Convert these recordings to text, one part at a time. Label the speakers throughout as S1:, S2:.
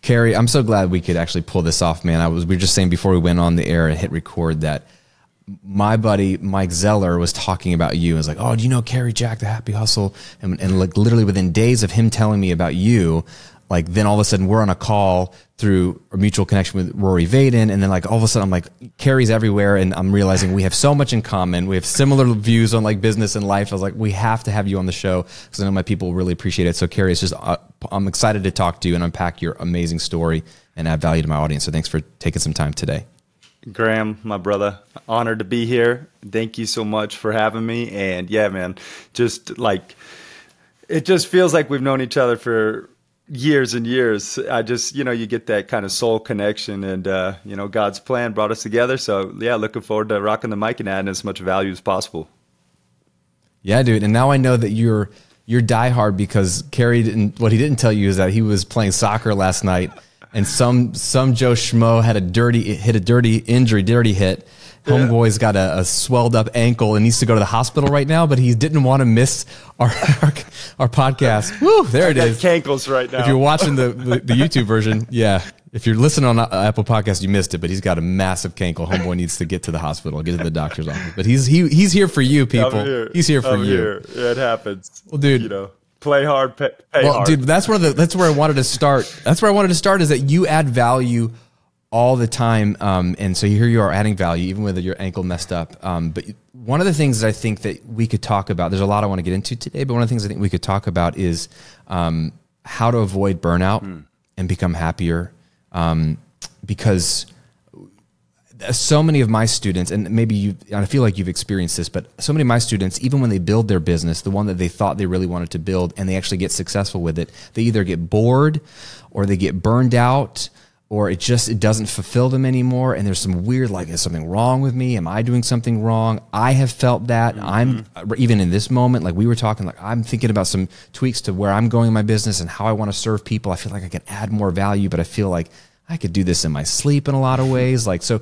S1: Cary, I'm so glad we could actually pull this off, man. We were just saying before we went on the air and hit record that my buddy Mike Zeller was talking about you. And was like, oh, do you know Cary Jack, the Happy Hustle? And like literally within days of him telling me about you, like then all of a sudden we're on a call through a mutual connection with Rory Vaden. And then like all of a sudden I'm like, Cary's everywhere. And I'm realizing we have so much in common. We have similar views on like business and life. I was like, we have to have you on the show because I know my people really appreciate it. So Cary, it's just, I'm excited to talk to you and unpack your amazing story and add value to my audience. So thanks for taking some time today.
S2: Graham, my brother, honored to be here. Thank you so much for having me. And yeah, man, just like, it just feels like we've known each other for years and years. I just, you get that kind of soul connection and, God's plan brought us together. So yeah, looking forward to rocking the mic and adding as much value as possible.
S1: Yeah, dude. And now I know that you're diehard because Cary what he didn't tell you is that he was playing soccer last night and some Joe Schmo had a dirty hit. Homeboy's got a swelled up ankle and needs to go to the hospital right now, but he didn't want to miss our podcast. Woo, there it is.
S2: Cankles right now.
S1: If you're watching the YouTube version, yeah. If you're listening on Apple Podcast, you missed it, but he's got a massive cankle. Homeboy needs to get to the hospital, get to the doctor's office. But he's here for you, people. He's here for you.
S2: Yeah, it happens.
S1: Well, dude,
S2: play hard, pay hard.
S1: Dude, that's where I wanted to start. That's where I wanted to start is that you add value all the time. And so here you are adding value, even with your ankle messed up. But one of the things that I think that we could talk about, there's a lot I want to get into today, but one of the things I think we could talk about is how to avoid burnout and become happier. Because so many of my students, and maybe I feel like you've experienced this, but so many of my students, even when they build their business, the one that they thought they really wanted to build, and they actually get successful with it, they either get bored or they get burned out, or it doesn't fulfill them anymore. And there's some weird, like, is something wrong with me? Am I doing something wrong? I have felt that. I'm even in this moment, like we were talking, like I'm thinking about some tweaks to where I'm going in my business and how I want to serve people. I feel like I can add more value, but I feel like I could do this in my sleep in a lot of ways. Like, so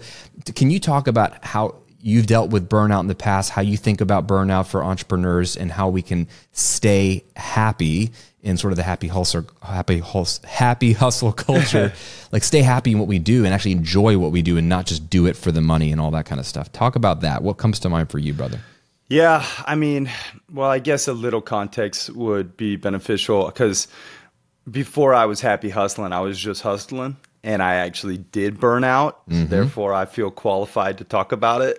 S1: can you talk about how you've dealt with burnout in the past, how you think about burnout for entrepreneurs and how we can stay happy in sort of the happy hustle culture, like stay happy in what we do and actually enjoy what we do and not just do it for the money and all that kind of stuff. Talk about that. What comes to mind for you, brother?
S2: Yeah, I mean, well, I guess a little context would be beneficial because before I was happy hustling, I was just hustling and I actually did burn out. Therefore, I feel qualified to talk about it.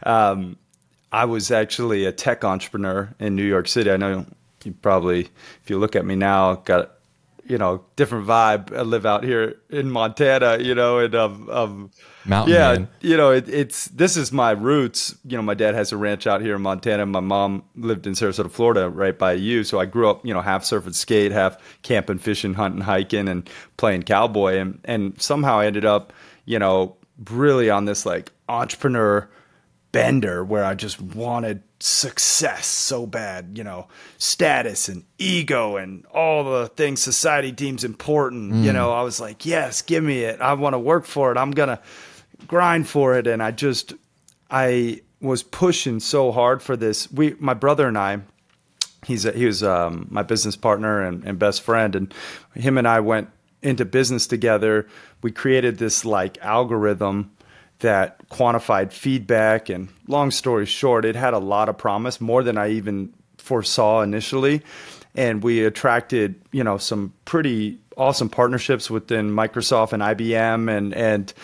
S2: I was actually a tech entrepreneur in New York City. I know you probably, if you look at me now, got, different vibe. I live out here in Montana, and
S1: mountain
S2: yeah,
S1: man.
S2: this is my roots. My dad has a ranch out here in Montana. My mom lived in Sarasota, Florida, right by you. So I grew up, half surf and skate, half camping, fishing, hunting, hiking, and playing cowboy. And somehow I ended up, really on this like entrepreneur bender where I just wanted success so bad, status and ego and all the things society deems important. I was like, yes, give me it. I want to work for it. I'm going to grind for it. And I was pushing so hard for this. My brother and I, he was my business partner and best friend. And him and I went into business together. We created this like algorithm that quantified feedback, and long story short, it had a lot of promise, more than I even foresaw initially. And we attracted, some pretty awesome partnerships within Microsoft and IBM and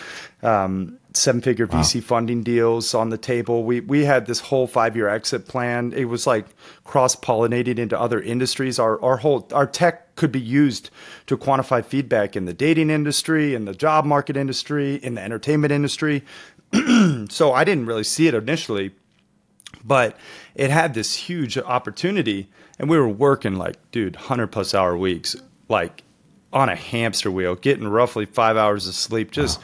S2: seven-figure VC funding deals on the table. We had this whole 5-year exit plan. It was like cross-pollinated into other industries. Our tech could be used to quantify feedback in the dating industry, in the job market industry, in the entertainment industry. So I didn't really see it initially, but it had this huge opportunity. And we were working like, 100+ hour weeks, like on a hamster wheel, getting roughly 5 hours of sleep, just,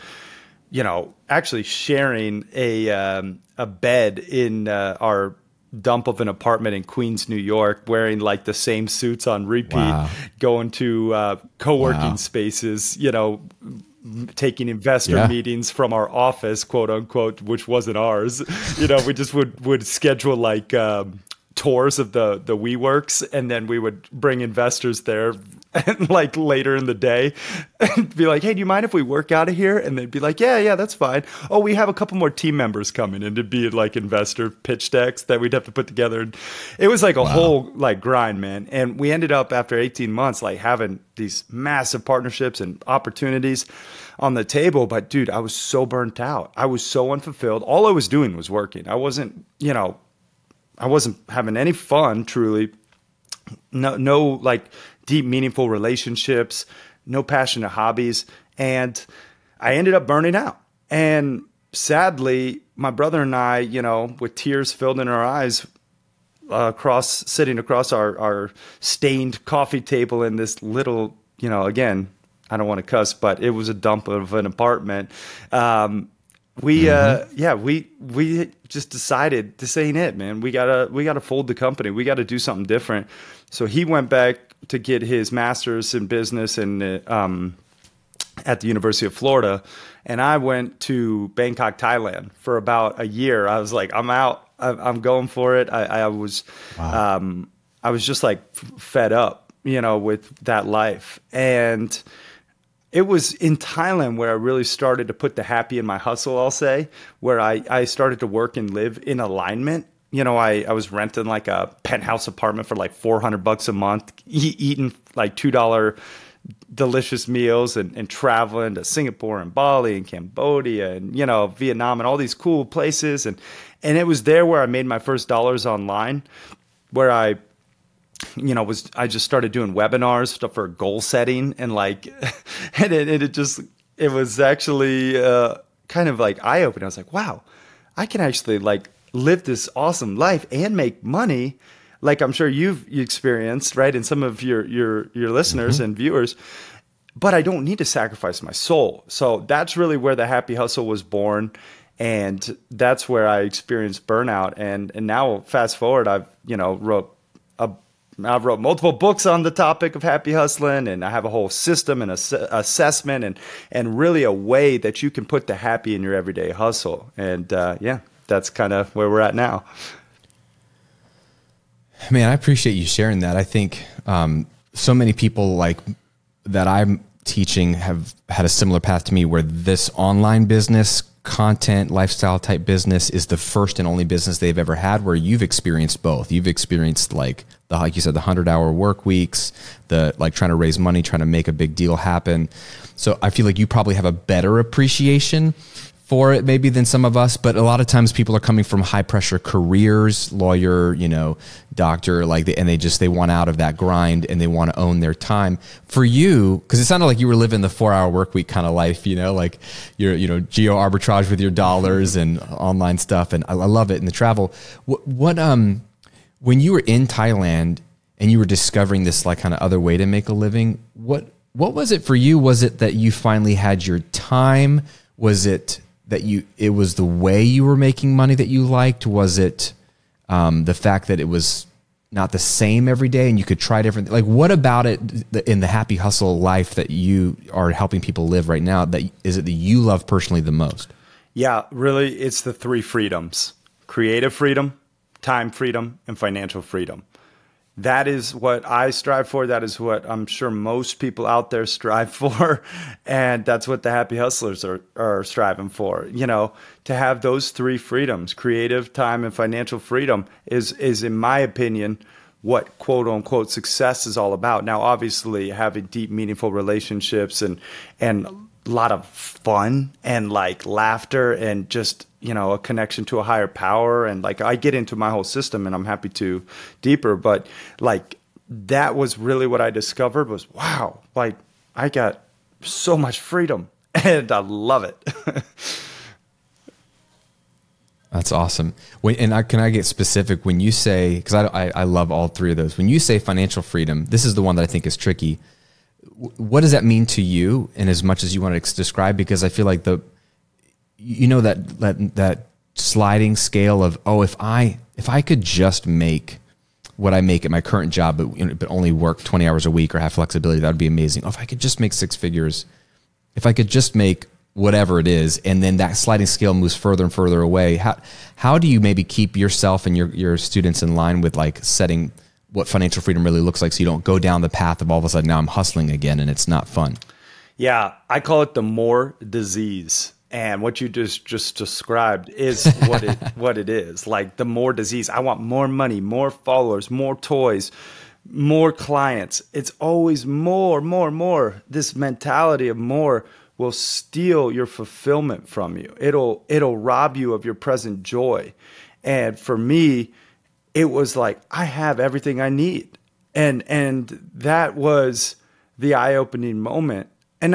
S2: actually sharing a bed in our dump of an apartment in Queens, New York, wearing like the same suits on repeat, going to co-working spaces, taking investor meetings from our office, quote unquote, which wasn't ours. We just would schedule like tours of the WeWorks, and then we would bring investors there, and like later in the day and be like, hey, do you mind if we work out of here? And they'd be like, yeah, that's fine. Oh, we have a couple more team members coming in to be like investor pitch decks that we'd have to put together. And it was like a whole like grind, man. And we ended up after 18 months, like having these massive partnerships and opportunities on the table. But dude, I was so burnt out. I was so unfulfilled. All I was doing was working. I wasn't having any fun, truly. No like deep, meaningful relationships, no passionate hobbies. And I ended up burning out. And sadly, my brother and I, with tears filled in our eyes, sitting across our stained coffee table in this little, again, I don't want to cuss, but it was a dump of an apartment. We just decided this ain't it, man. We gotta fold the company. We got to do something different. So he went back to get his master's in business and at the University of Florida, and I went to Bangkok, Thailand for about a year. I was like, I'm out. I'm going for it. I was just like fed up, with that life. And it was in Thailand where I really started to put the happy in my hustle, I'll say, where I started to work and live in alignment. I was renting like a penthouse apartment for like $400 a month, eating like $2 delicious meals and traveling to Singapore and Bali and Cambodia and, Vietnam and all these cool places. And it was there where I made my first dollars online, where I just started doing webinars, stuff for goal setting and like, and it was actually kind of like eye-opening. I was like, wow, I can actually like live this awesome life and make money, like I'm sure you experienced, right, and some of your listeners and viewers. But I don't need to sacrifice my soul. So that's really where the Happy Hustle was born, and that's where I experienced burnout. And now, fast forward, I've wrote multiple books on the topic of happy hustling, and I have a whole system and assessment and really a way that you can put the happy in your everyday hustle. And that's kind of where we're at now.
S1: Man, I appreciate you sharing that. I think so many people like that I'm teaching have had a similar path to me, where this online business, content, lifestyle type business is the first and only business they've ever had, where you've experienced both. You've experienced like you said, the 100-hour work weeks, the like trying to raise money, trying to make a big deal happen. So I feel like you probably have a better appreciation for it maybe than some of us, but a lot of times people are coming from high pressure careers, lawyer, doctor, and they want out of that grind and they want to own their time. For you, because it sounded like you were living the 4-hour work week kind of life, like you're, geo arbitrage with your dollars and online stuff. And I love it. And the travel, when you were in Thailand and you were discovering this like kind of other way to make a living, what was it for you? Was it that you finally had your time? Was it that it was the way you were making money that you liked? Was it the fact that it was not the same every day and you could try different, like what about it in the happy hustle life that you are helping people live right now, that you love personally the most? Yeah,
S2: really, it's the 3 freedoms: creative freedom, time freedom, and financial freedom. That is what I strive for. That is what I'm sure most people out there strive for. And that's what the happy hustlers are striving for. To have those 3 freedoms, creative, time, and financial freedom is in my opinion, what quote unquote success is all about. Now, obviously having deep, meaningful relationships and a lot of fun and like laughter and just, a connection to a higher power. And like, I get into my whole system and I'm happy to deeper, but like, that was really what I discovered was, wow, like I got so much freedom and I love it.
S1: That's awesome. Can I get specific when you say, because I love all 3 of those. When you say financial freedom, this is the one that I think is tricky. What does that mean to you, in as much as you want to describe? Because I feel like that sliding scale of, if I could just make what I make at my current job, but only work 20 hours a week or have flexibility, that would be amazing. If I could just make 6 figures, if I could just make whatever it is, and then that sliding scale moves further and further away. How do you maybe keep yourself and your students in line with like setting what financial freedom really looks like, so you don't go down the path of all of a sudden now I'm hustling again and it's not fun.
S2: Yeah, I call it the more disease. And what you just described is what it is. Like the more disease. I want more money, more followers, more toys, more clients. It's always more, more, more. This mentality of more will steal your fulfillment from you. It'll rob you of your present joy. And for me, it was like, I have everything I need. And that was the eye-opening moment. And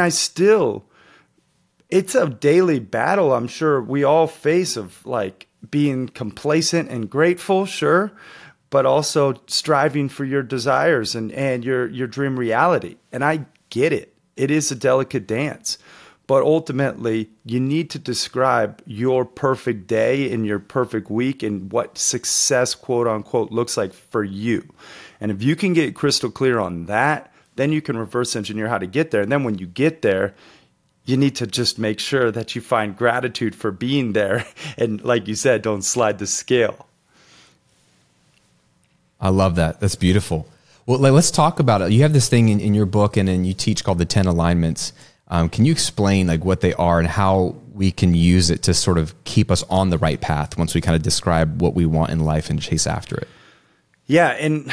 S2: it's a daily battle, I'm sure we all face, of like being complacent and grateful, sure, but also striving for your desires and your dream reality. And I get it. It is a delicate dance. But ultimately, you need to describe your perfect day and your perfect week and what success, quote unquote, looks like for you. And if you can get crystal clear on that, then you can reverse engineer how to get there. And then when you get there, you need to just make sure that you find gratitude for being there. And like you said, don't slide the scale.
S1: I love that. That's beautiful. Well, let's talk about it. You have this thing in your book and then you teach called the 10 alignments. Can you explain like what they are and how we can use it to sort of keep us on the right path once we kind of describe what we want in life and chase after it?
S2: Yeah. And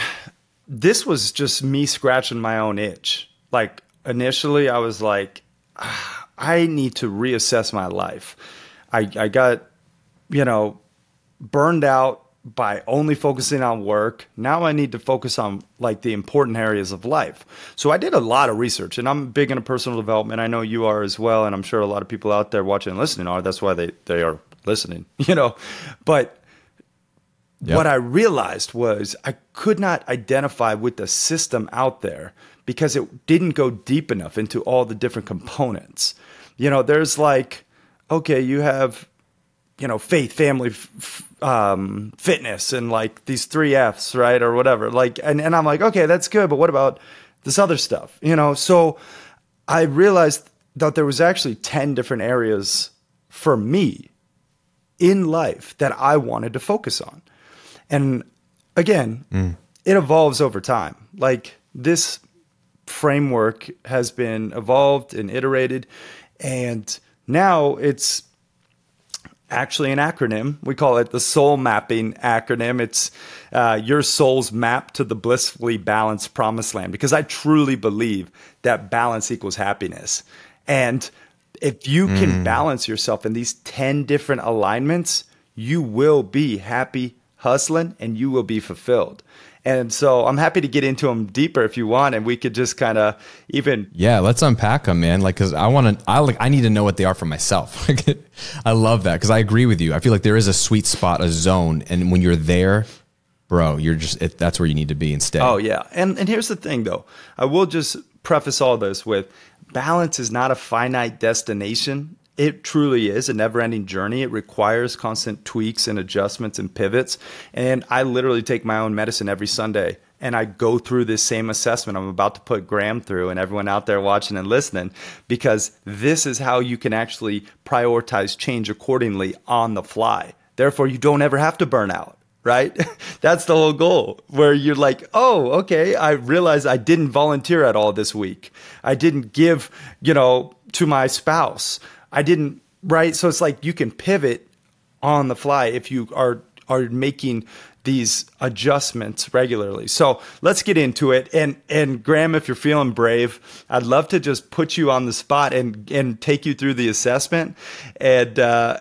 S2: this was just me scratching my own itch. Like initially I was like, I need to reassess my life. I got, burned out by only focusing on work. Now I need to focus on like the important areas of life. So I did a lot of research, and I'm big into personal development. I know you are as well. And I'm sure a lot of people out there watching and listening are. That's why they are listening, but
S1: yep.
S2: What I realized was I could not identify with the system out there because it didn't go deep enough into all the different components. There's like, okay, you have, faith, family, fitness, and like these 3 F's, right? Or whatever. Like, and I'm like, okay, that's good. But what about this other stuff? So I realized that there was actually 10 different areas for me in life that I wanted to focus on. And again, it evolves over time. Like this framework has been evolved and iterated, and now it's actually an acronym. We call it the soul mapping acronym. It's your soul's map to the blissfully balanced promised land, because I truly believe that balance equals happiness. And if you can balance yourself in these 10 different alignments, you will be happy hustling and you will be fulfilled. And so I'm happy to get into them deeper if you want, and we could just kind of even.
S1: Yeah, let's unpack them, man. Like, cause I need to know what they are for myself. I love that. Cause I agree with you. I feel like there is a sweet spot, a zone. And when you're there, bro, that's where you need to be and stay.
S2: Oh yeah. And here's the thing though. I will just preface all this with balance is not a finite destination. It truly is a never-ending journey. It requires constant tweaks and adjustments and pivots. And I literally take my own medicine every Sunday, and I go through this same assessment I'm about to put Graham through and everyone out there watching and listening, because this is how you can actually prioritize change accordingly on the fly. Therefore, you don't ever have to burn out, right? That's the whole goal, where you're like, oh, okay, I realized I didn't volunteer at all this week. I didn't give, to my spouse. I didn't, right? So it's like you can pivot on the fly if you are making these adjustments regularly. So let's get into it. And Graham, if you're feeling brave, I'd love to just put you on the spot and take you through the assessment. And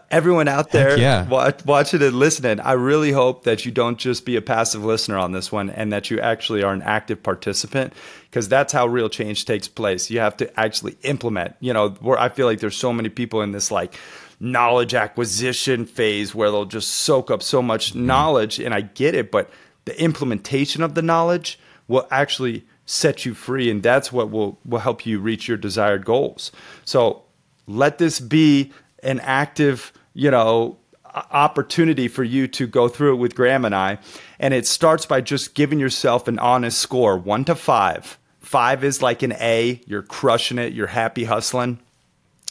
S2: everyone out there watching and listening, I really hope that you don't just be a passive listener on this one, and that you actually are an active participant, because that's how real change takes place. You have to actually implement, where I feel like there's so many people in this like knowledge acquisition phase where they'll just soak up so much knowledge, and I get it, but the implementation of the knowledge will actually set you free, and that's what will help you reach your desired goals. So let this be an active, opportunity for you to go through it with Graham and I. And it starts by just giving yourself an honest score, 1 to 5. 5 is like an A, you're crushing it, you're happy hustling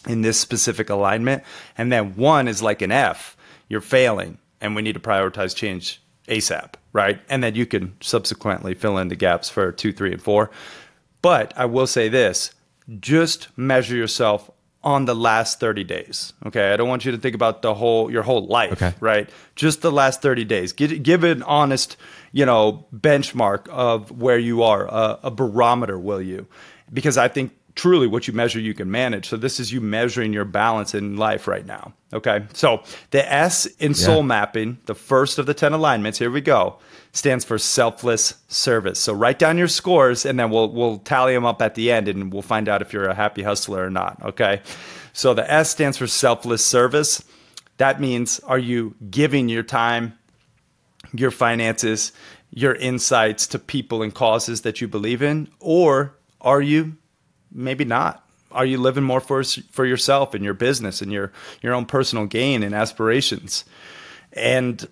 S2: in this specific alignment. And then 1 is like an F, you're failing, and we need to prioritize change ASAP. right? And then you can subsequently fill in the gaps for 2, 3, and 4. But I will say this, just measure yourself on the last 30 days. Okay. I don't want you to think about your whole life, right? Just the last 30 days. Give an honest, benchmark of where you are, a barometer, will you? Because I think truly what you measure, you can manage. So this is you measuring your balance in life right now. Okay. So the S in soul mapping, the first of the 10 alignments, here we go, stands for selfless service. So write down your scores and then we'll tally them up at the end and we'll find out if you're a happy hustler or not. Okay. So the S stands for selfless service. That means, are you giving your time, your finances, your insights to people and causes that you believe in? Or are you maybe not? Are you living more for yourself and your business and your own personal gain and aspirations? And,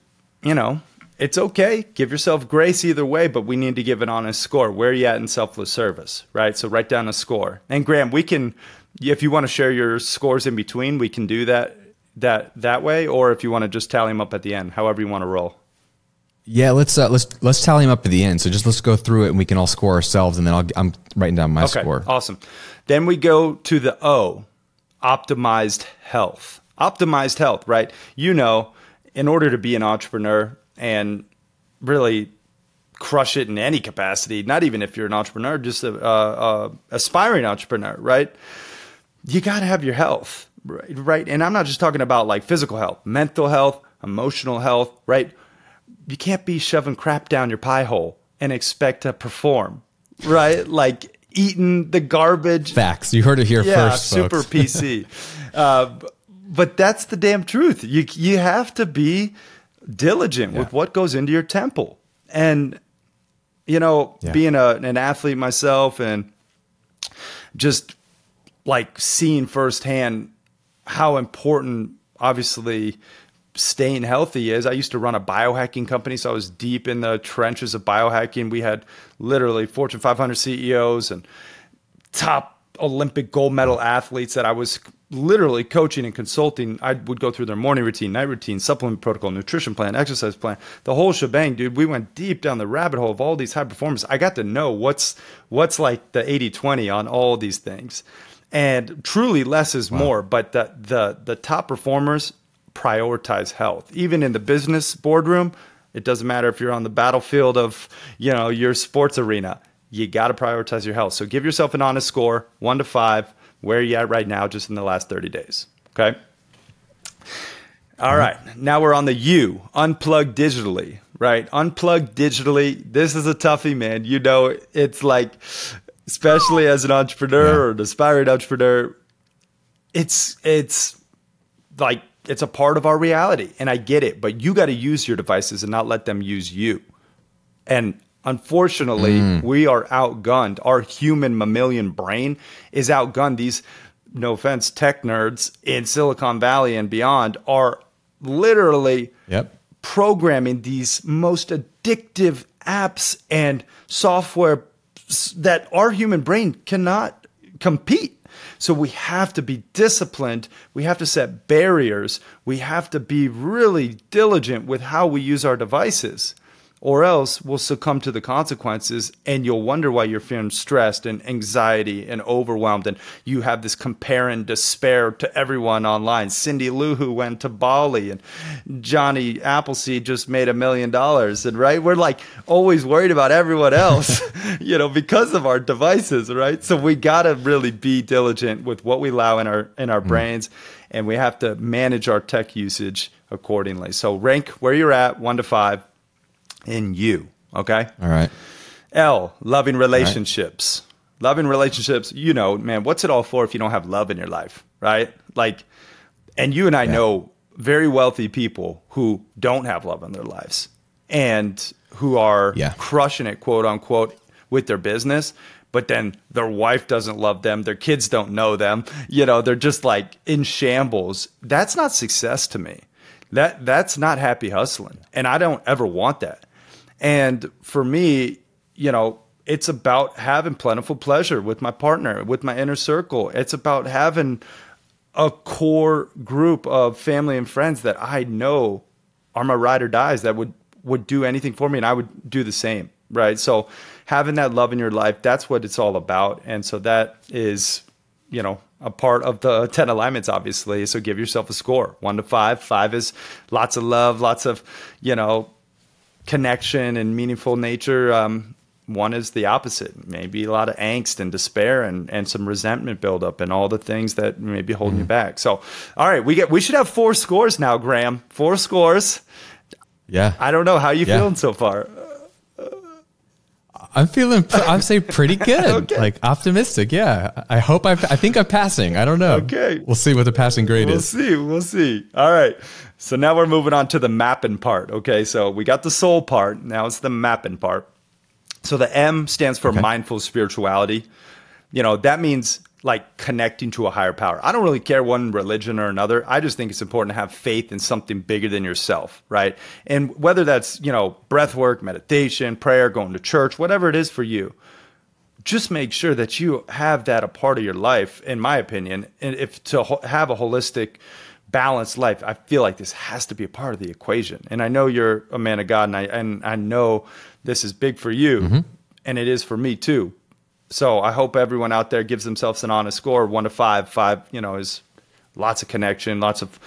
S2: it's okay. Give yourself grace either way, but we need to give an honest score. Where are you at in selfless service, right? So write down a score. And Graham, we can, if you want to share your scores in between, we can do that way. Or if you want to just tally them up at the end, however you want to roll.
S1: Yeah, let's tally them up at the end. So let's go through it and we can all score ourselves, and then I'm writing down my score.
S2: Awesome. Then we go to the O, optimized health. Optimized health, right? In order to be an entrepreneur and really crush it in any capacity, not even if you're an entrepreneur, just a aspiring entrepreneur, right? You got to have your health, right? And I'm not just talking about like physical health, mental health, emotional health, right? You can't be shoving crap down your pie hole and expect to perform, right? Like eating the garbage.
S1: Facts. You heard it here first,
S2: super
S1: folks.
S2: PC. But that's the damn truth. You have to be diligent with what goes into your temple. And, being an athlete myself and just like seeing firsthand how important, obviously, staying healthy is. I used to run a biohacking company, so I was deep in the trenches of biohacking. We had literally Fortune 500 CEOs and top Olympic gold medal athletes that I was literally coaching and consulting. I would go through their morning routine, night routine, supplement protocol, nutrition plan, exercise plan, the whole shebang, dude. We went deep down the rabbit hole of all these high performers. I got to know what's like the 80-20 on all these things. And truly less is more, but the top performers prioritize health. Even in the business boardroom, it doesn't matter if you're on the battlefield of, your sports arena, you got to prioritize your health. So give yourself an honest score, 1 to 5. Where are you at right now, just in the last 30 days? Okay. All right. Now we're on the U, unplug digitally, right? Unplug digitally. This is a toughie, man. It's like, especially as an entrepreneur or an aspiring entrepreneur, it's like, it's a part of our reality, and I get it, but you got to use your devices and not let them use you. And unfortunately, we are outgunned. Our human mammalian brain is outgunned. These, no offense, tech nerds in Silicon Valley and beyond are literally programming these most addictive apps and software that our human brain cannot compete. So we have to be disciplined. We have to set barriers. We have to be really diligent with how we use our devices, or else we'll succumb to the consequences, and you'll wonder why you're feeling stressed and anxiety and overwhelmed, and you have this compare and despair to everyone online. Cindy Lou Who went to Bali, and Johnny Appleseed just made $1 million, and right, we're like always worried about everyone else, because of our devices, right? So we gotta really be diligent with what we allow in our brains, and we have to manage our tech usage accordingly. So rank where you're at, 1 to 5. In you, okay?
S1: All right.
S2: L, loving relationships. Right. Loving relationships, man, what's it all for if you don't have love in your life, right? Like, and you and I know very wealthy people who don't have love in their lives and who are crushing it, quote unquote, with their business, but then their wife doesn't love them, their kids don't know them, they're just like in shambles. That's not success to me. That's not happy hustling, and I don't ever want that. And for me, it's about having plentiful pleasure with my partner, with my inner circle. It's about having a core group of family and friends that I know are my ride or dies, that would would do anything for me, and I would do the same, right? So having that love in your life, that's what it's all about. And so that is, you know, a part of the 10 alignments, obviously. So give yourself a score, 1 to 5. 5 is lots of love, lots of, you know, connection and meaningful nature. 1 is the opposite, maybe a lot of angst and despair and some resentment buildup and all the things that may be holding you back. So, all right, we should have 4 scores now, Graham. 4 scores.
S1: Yeah.
S2: I don't know. How you feeling so far?
S1: I'm feeling, I'd say pretty good. Okay. Like optimistic. Yeah. I think I'm passing. I don't know.
S2: Okay.
S1: We'll see what the passing grade is.
S2: We'll see. All right. So now we're moving on to the mapping part. Okay. So we got the soul part. Now it's the mapping part. So the M stands for mindful spirituality. You know, that means like connecting to a higher power. I don't really care one religion or another. I just think it's important to have faith in something bigger than yourself, right? And whether that's, you know, breath work, meditation, prayer, going to church, whatever it is for you, just make sure that you have that a part of your life, in my opinion. And if to have a holistic, balanced life, I feel like this has to be a part of the equation. And I know you're a man of God, and I know this is big for you, and it is for me too. So I hope everyone out there gives themselves an honest score, 1 to 5. 5, you know, is lots of connection, lots of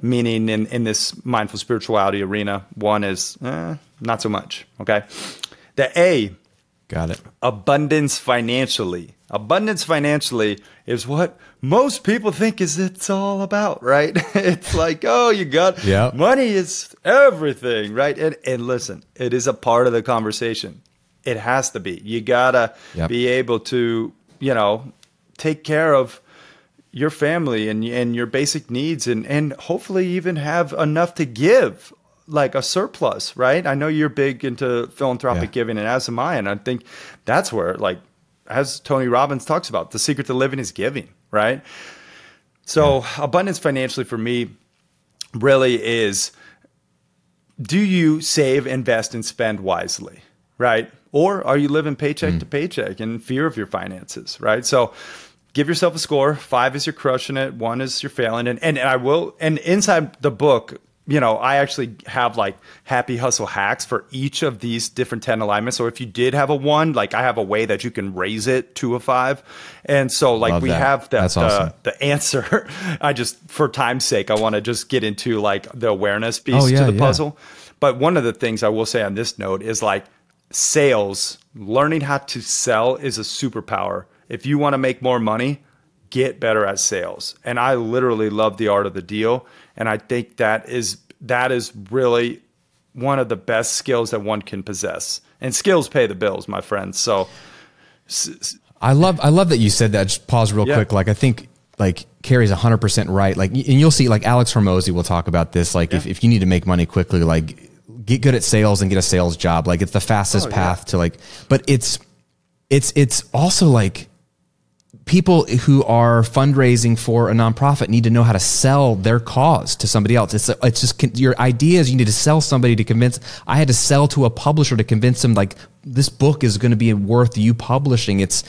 S2: meaning in this mindful spirituality arena. 1 is not so much. Okay. The A.
S1: Got it.
S2: Abundance financially. Abundance financially is what most people think it's all about, right? It's like, oh, you got money is everything, right? And listen, it is a part of the conversation. It has to be. You gotta be able to, you know, take care of your family and your basic needs, and hopefully even have enough to give, like a surplus, right? I know you're big into philanthropic giving, and as am I, and I think that's where, like, as Tony Robbins talks about, the secret to living is giving, right? So abundance financially for me really is, do you save, invest, and spend wisely, right? Or are you living paycheck to paycheck in fear of your finances, right? So give yourself a score. 5 is you're crushing it. 1 is you're failing. And I will, and inside the book, you know, I actually have like happy hustle hacks for each of these different 10 alignments. So if you did have a 1, like I have a way that you can raise it to a 5. And so like we have the answer. I just, for time's sake, I want to just get into like the awareness piece to the puzzle. But one of the things I will say on this note is like, sales, learning how to sell is a superpower. If you want to make more money, get better at sales. And I literally love the art of the deal. And I think that is really one of the best skills that one can possess. And skills pay the bills, my friends. So
S1: I love that you said that. Just pause real quick. Like, I think like Cary's 100% right. Like, and you'll see like Alex Hormozy will talk about this. Like if you need to make money quickly, like, get good at sales and get a sales job. Like it's the fastest path to like, but it's also like people who are fundraising for a nonprofit need to know how to sell their cause to somebody else. It's just your ideas. You need to sell somebody to convince. I had to sell to a publisher to convince them like this book is going to be worth you publishing. It's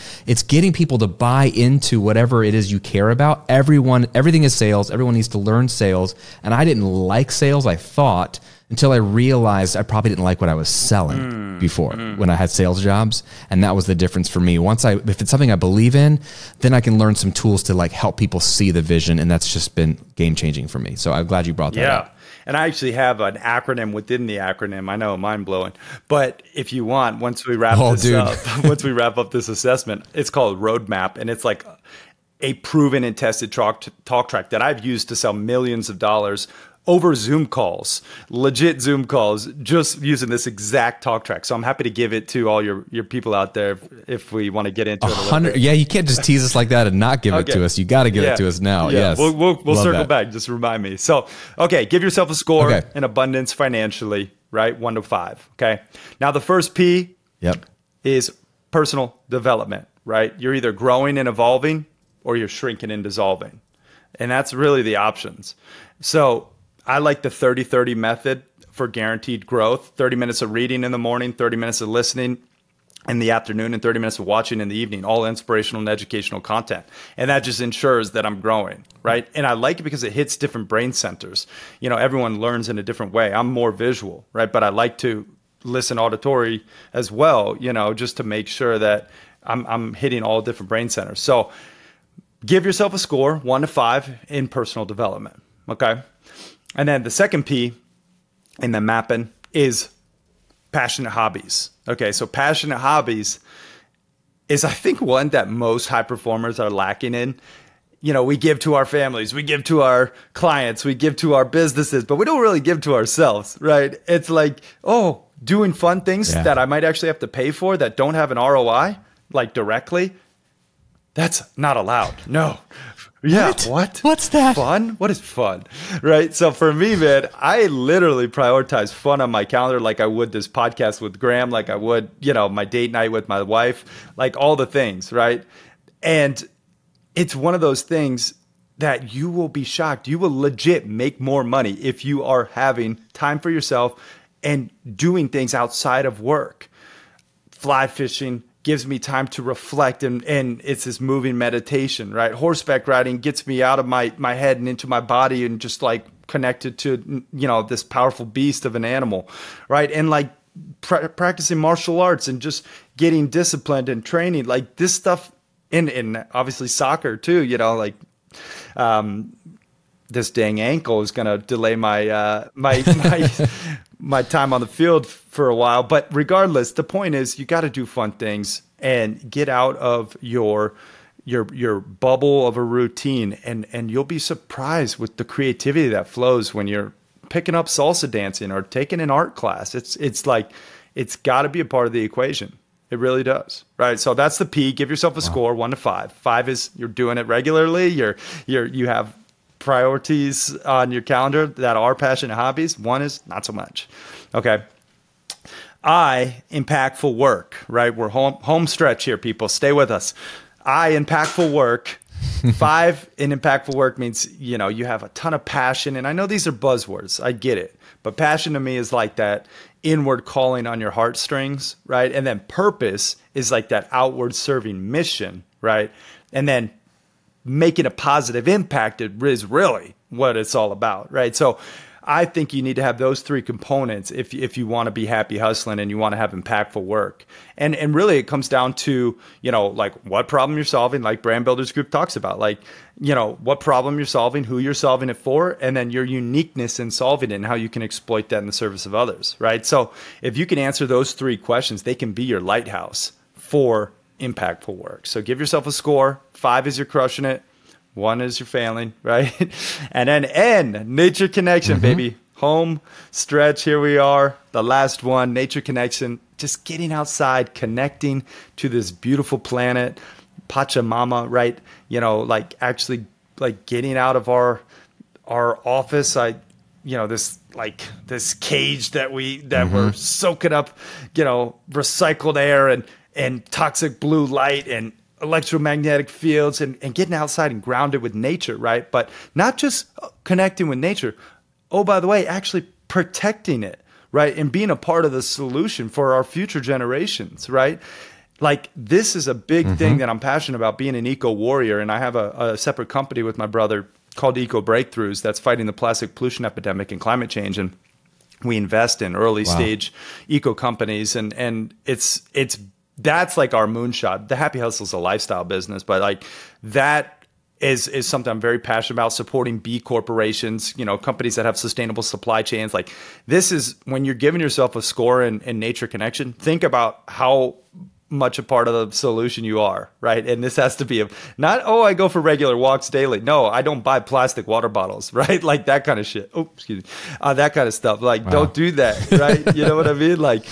S1: getting people to buy into whatever it is you care about. Everything is sales. Everyone needs to learn sales. And I didn't like sales, I thought, until I realized I probably didn't like what I was selling before when I had sales jobs. And that was the difference for me. If it's something I believe in, then I can learn some tools to like help people see the vision. And that's just been game changing for me. So I'm glad you brought that up.
S2: And I actually have an acronym within the acronym. I know, mind blowing. But if you want, once we wrap up this assessment, it's called Roadmap. And it's like a proven and tested talk track that I've used to sell millions of dollars over Zoom calls, legit Zoom calls, just using this exact talk track. So I'm happy to give it to all your people out there if we want to get into it a little bit.
S1: Yeah, you can't just tease us like that and not give it to us. You got to give it to us now. Yes.
S2: We'll circle back. Just remind me. So, okay, give yourself a score in abundance financially, right? 1 to 5. Okay. Now the first P is personal development, right? You're either growing and evolving or you're shrinking and dissolving. And that's really the options. So I like the 30-30 method for guaranteed growth. 30 minutes of reading in the morning, 30 minutes of listening, in the afternoon and 30 minutes of watching in the evening, all inspirational and educational content. And that just ensures that I'm growing, right? And I like it because it hits different brain centers. You know, everyone learns in a different way. I'm more visual, right? But I like to listen auditory as well, you know, just to make sure that I'm hitting all different brain centers. So give yourself a score, 1 to 5 in personal development, okay? And then the second P in the mapping is passionate hobbies. Okay, so passionate hobbies is, I think, one that most high performers are lacking in. You know, we give to our families, we give to our clients, we give to our businesses, but we don't really give to ourselves, right? It's like, oh, doing fun things that I might actually have to pay for that don't have an ROI, like directly. That's not allowed. No. Yeah. What?
S1: What's that?
S2: Fun? What is fun? Right. So for me, man, I literally prioritize fun on my calendar like I would this podcast with Graham, like I would, you know, my date night with my wife, like all the things. Right. And it's one of those things that you will be shocked. You will legit make more money if you are having time for yourself and doing things outside of work. Fly fishing gives me time to reflect, and it's this moving meditation, right? Horseback riding gets me out of my head and into my body and just like connected to, you know, this powerful beast of an animal, right? And like practicing martial arts and just getting disciplined and training, like this stuff, in obviously soccer too, you know, like this dang ankle is going to delay my my time on the field for a while. But regardless, the point is you got to do fun things and get out of your bubble of a routine, and you'll be surprised with the creativity that flows when you're picking up salsa dancing or taking an art class. It's like, it's got to be a part of the equation. It really does. Right. So that's the P. Give yourself a score, 1 to 5. 5 is you're doing it regularly. You have priorities on your calendar that are passionate hobbies. 1 is not so much. Okay. I, impactful work, right? We're home stretch here, people. Stay with us. I, impactful work. 5 in impactful work means, you know, you have a ton of passion. And I know these are buzzwords. I get it. But passion to me is like that inward calling on your heartstrings, right? And then purpose is like that outward serving mission, right? And then making a positive impact is really what it's all about, right? So I think you need to have those 3 components if you want to be happy hustling and you want to have impactful work. And really it comes down to, you know, like what problem you're solving, like Brand Builders Group talks about, like, you know, what problem you're solving, who you're solving it for, and then your uniqueness in solving it and how you can exploit that in the service of others, right? So if you can answer those 3 questions, they can be your lighthouse for impactful work. So give yourself a score. 5 is you're crushing it. 1 is you're failing, right? And then N, nature connection, baby. Home stretch, here we are. The last one, nature connection. Just getting outside, connecting to this beautiful planet, Pachamama, right? You know, like actually like getting out of our office. This cage that we're soaking up, you know, recycled air and toxic blue light and electromagnetic fields, and getting outside and grounded with nature, right? But not just connecting with nature. Oh, by the way, actually protecting it, right? And being a part of the solution for our future generations, right? Like this is a big thing that I'm passionate about, being an eco warrior. And I have a separate company with my brother called Eco Breakthroughs that's fighting the plastic pollution epidemic and climate change. And we invest in early stage eco companies, and that's like our moonshot. The Happy Hustle is a lifestyle business, but like that is something I'm very passionate about, supporting B corporations, you know, companies that have sustainable supply chains. Like this is when you're giving yourself a score in nature connection, think about how much a part of the solution you are, right? And this has to be not, oh, I go for regular walks daily. No, I don't buy plastic water bottles, right? Like that kind of shit. Oh, excuse me. That kind of stuff. Like, don't do that, right? You know what I mean? Like,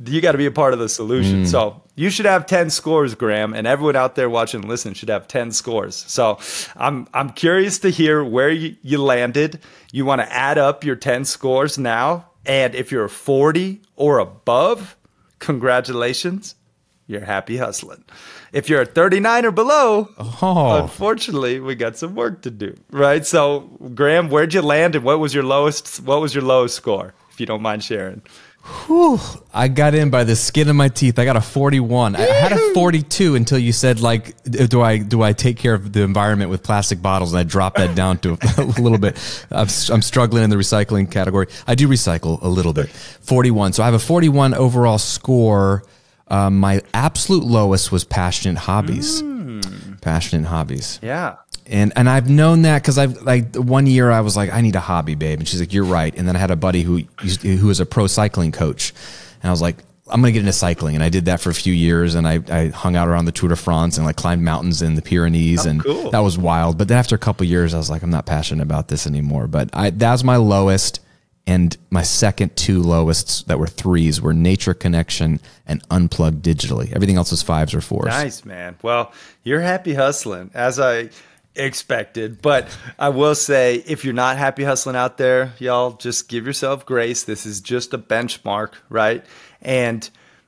S2: you got to be a part of the solution. So you should have 10 scores, Graham, and everyone out there watching and listening should have 10 scores. So I'm curious to hear where you landed. You want to add up your 10 scores now. And if you're 40 or above, congratulations. You're happy hustling. If you're at 39 or below, unfortunately, we got some work to do, right? So, Graham, where'd you land, and what was your lowest score, if you don't mind sharing?
S1: Whew, I got in by the skin of my teeth. I got a 41. I had a 42 until you said, like, do I take care of the environment with plastic bottles? And I dropped that down to a little bit. I'm struggling in the recycling category. I do recycle a little bit. 41. So I have a 41 overall score. My absolute lowest was passionate hobbies. Passionate hobbies.
S2: Yeah.
S1: And I've known that because I've like 1 year I was like, I need a hobby, babe. And she's like, you're right. And then I had a buddy who was a pro cycling coach. And I was like, I'm going to get into cycling. And I did that for a few years. And I hung out around the Tour de France and like climbed mountains in the Pyrenees. And
S2: cool.
S1: That was wild. But then after a couple of years, I was like, I'm not passionate about this anymore. But that was my lowest. And my second two lowest that were 3s were nature connection and unplugged digitally. Everything else was 5s or 4s.
S2: Nice, man. Well, you're happy hustling, as I expected. But I will say, if you're not happy hustling out there, y'all, just give yourself grace. This is just a benchmark, right? And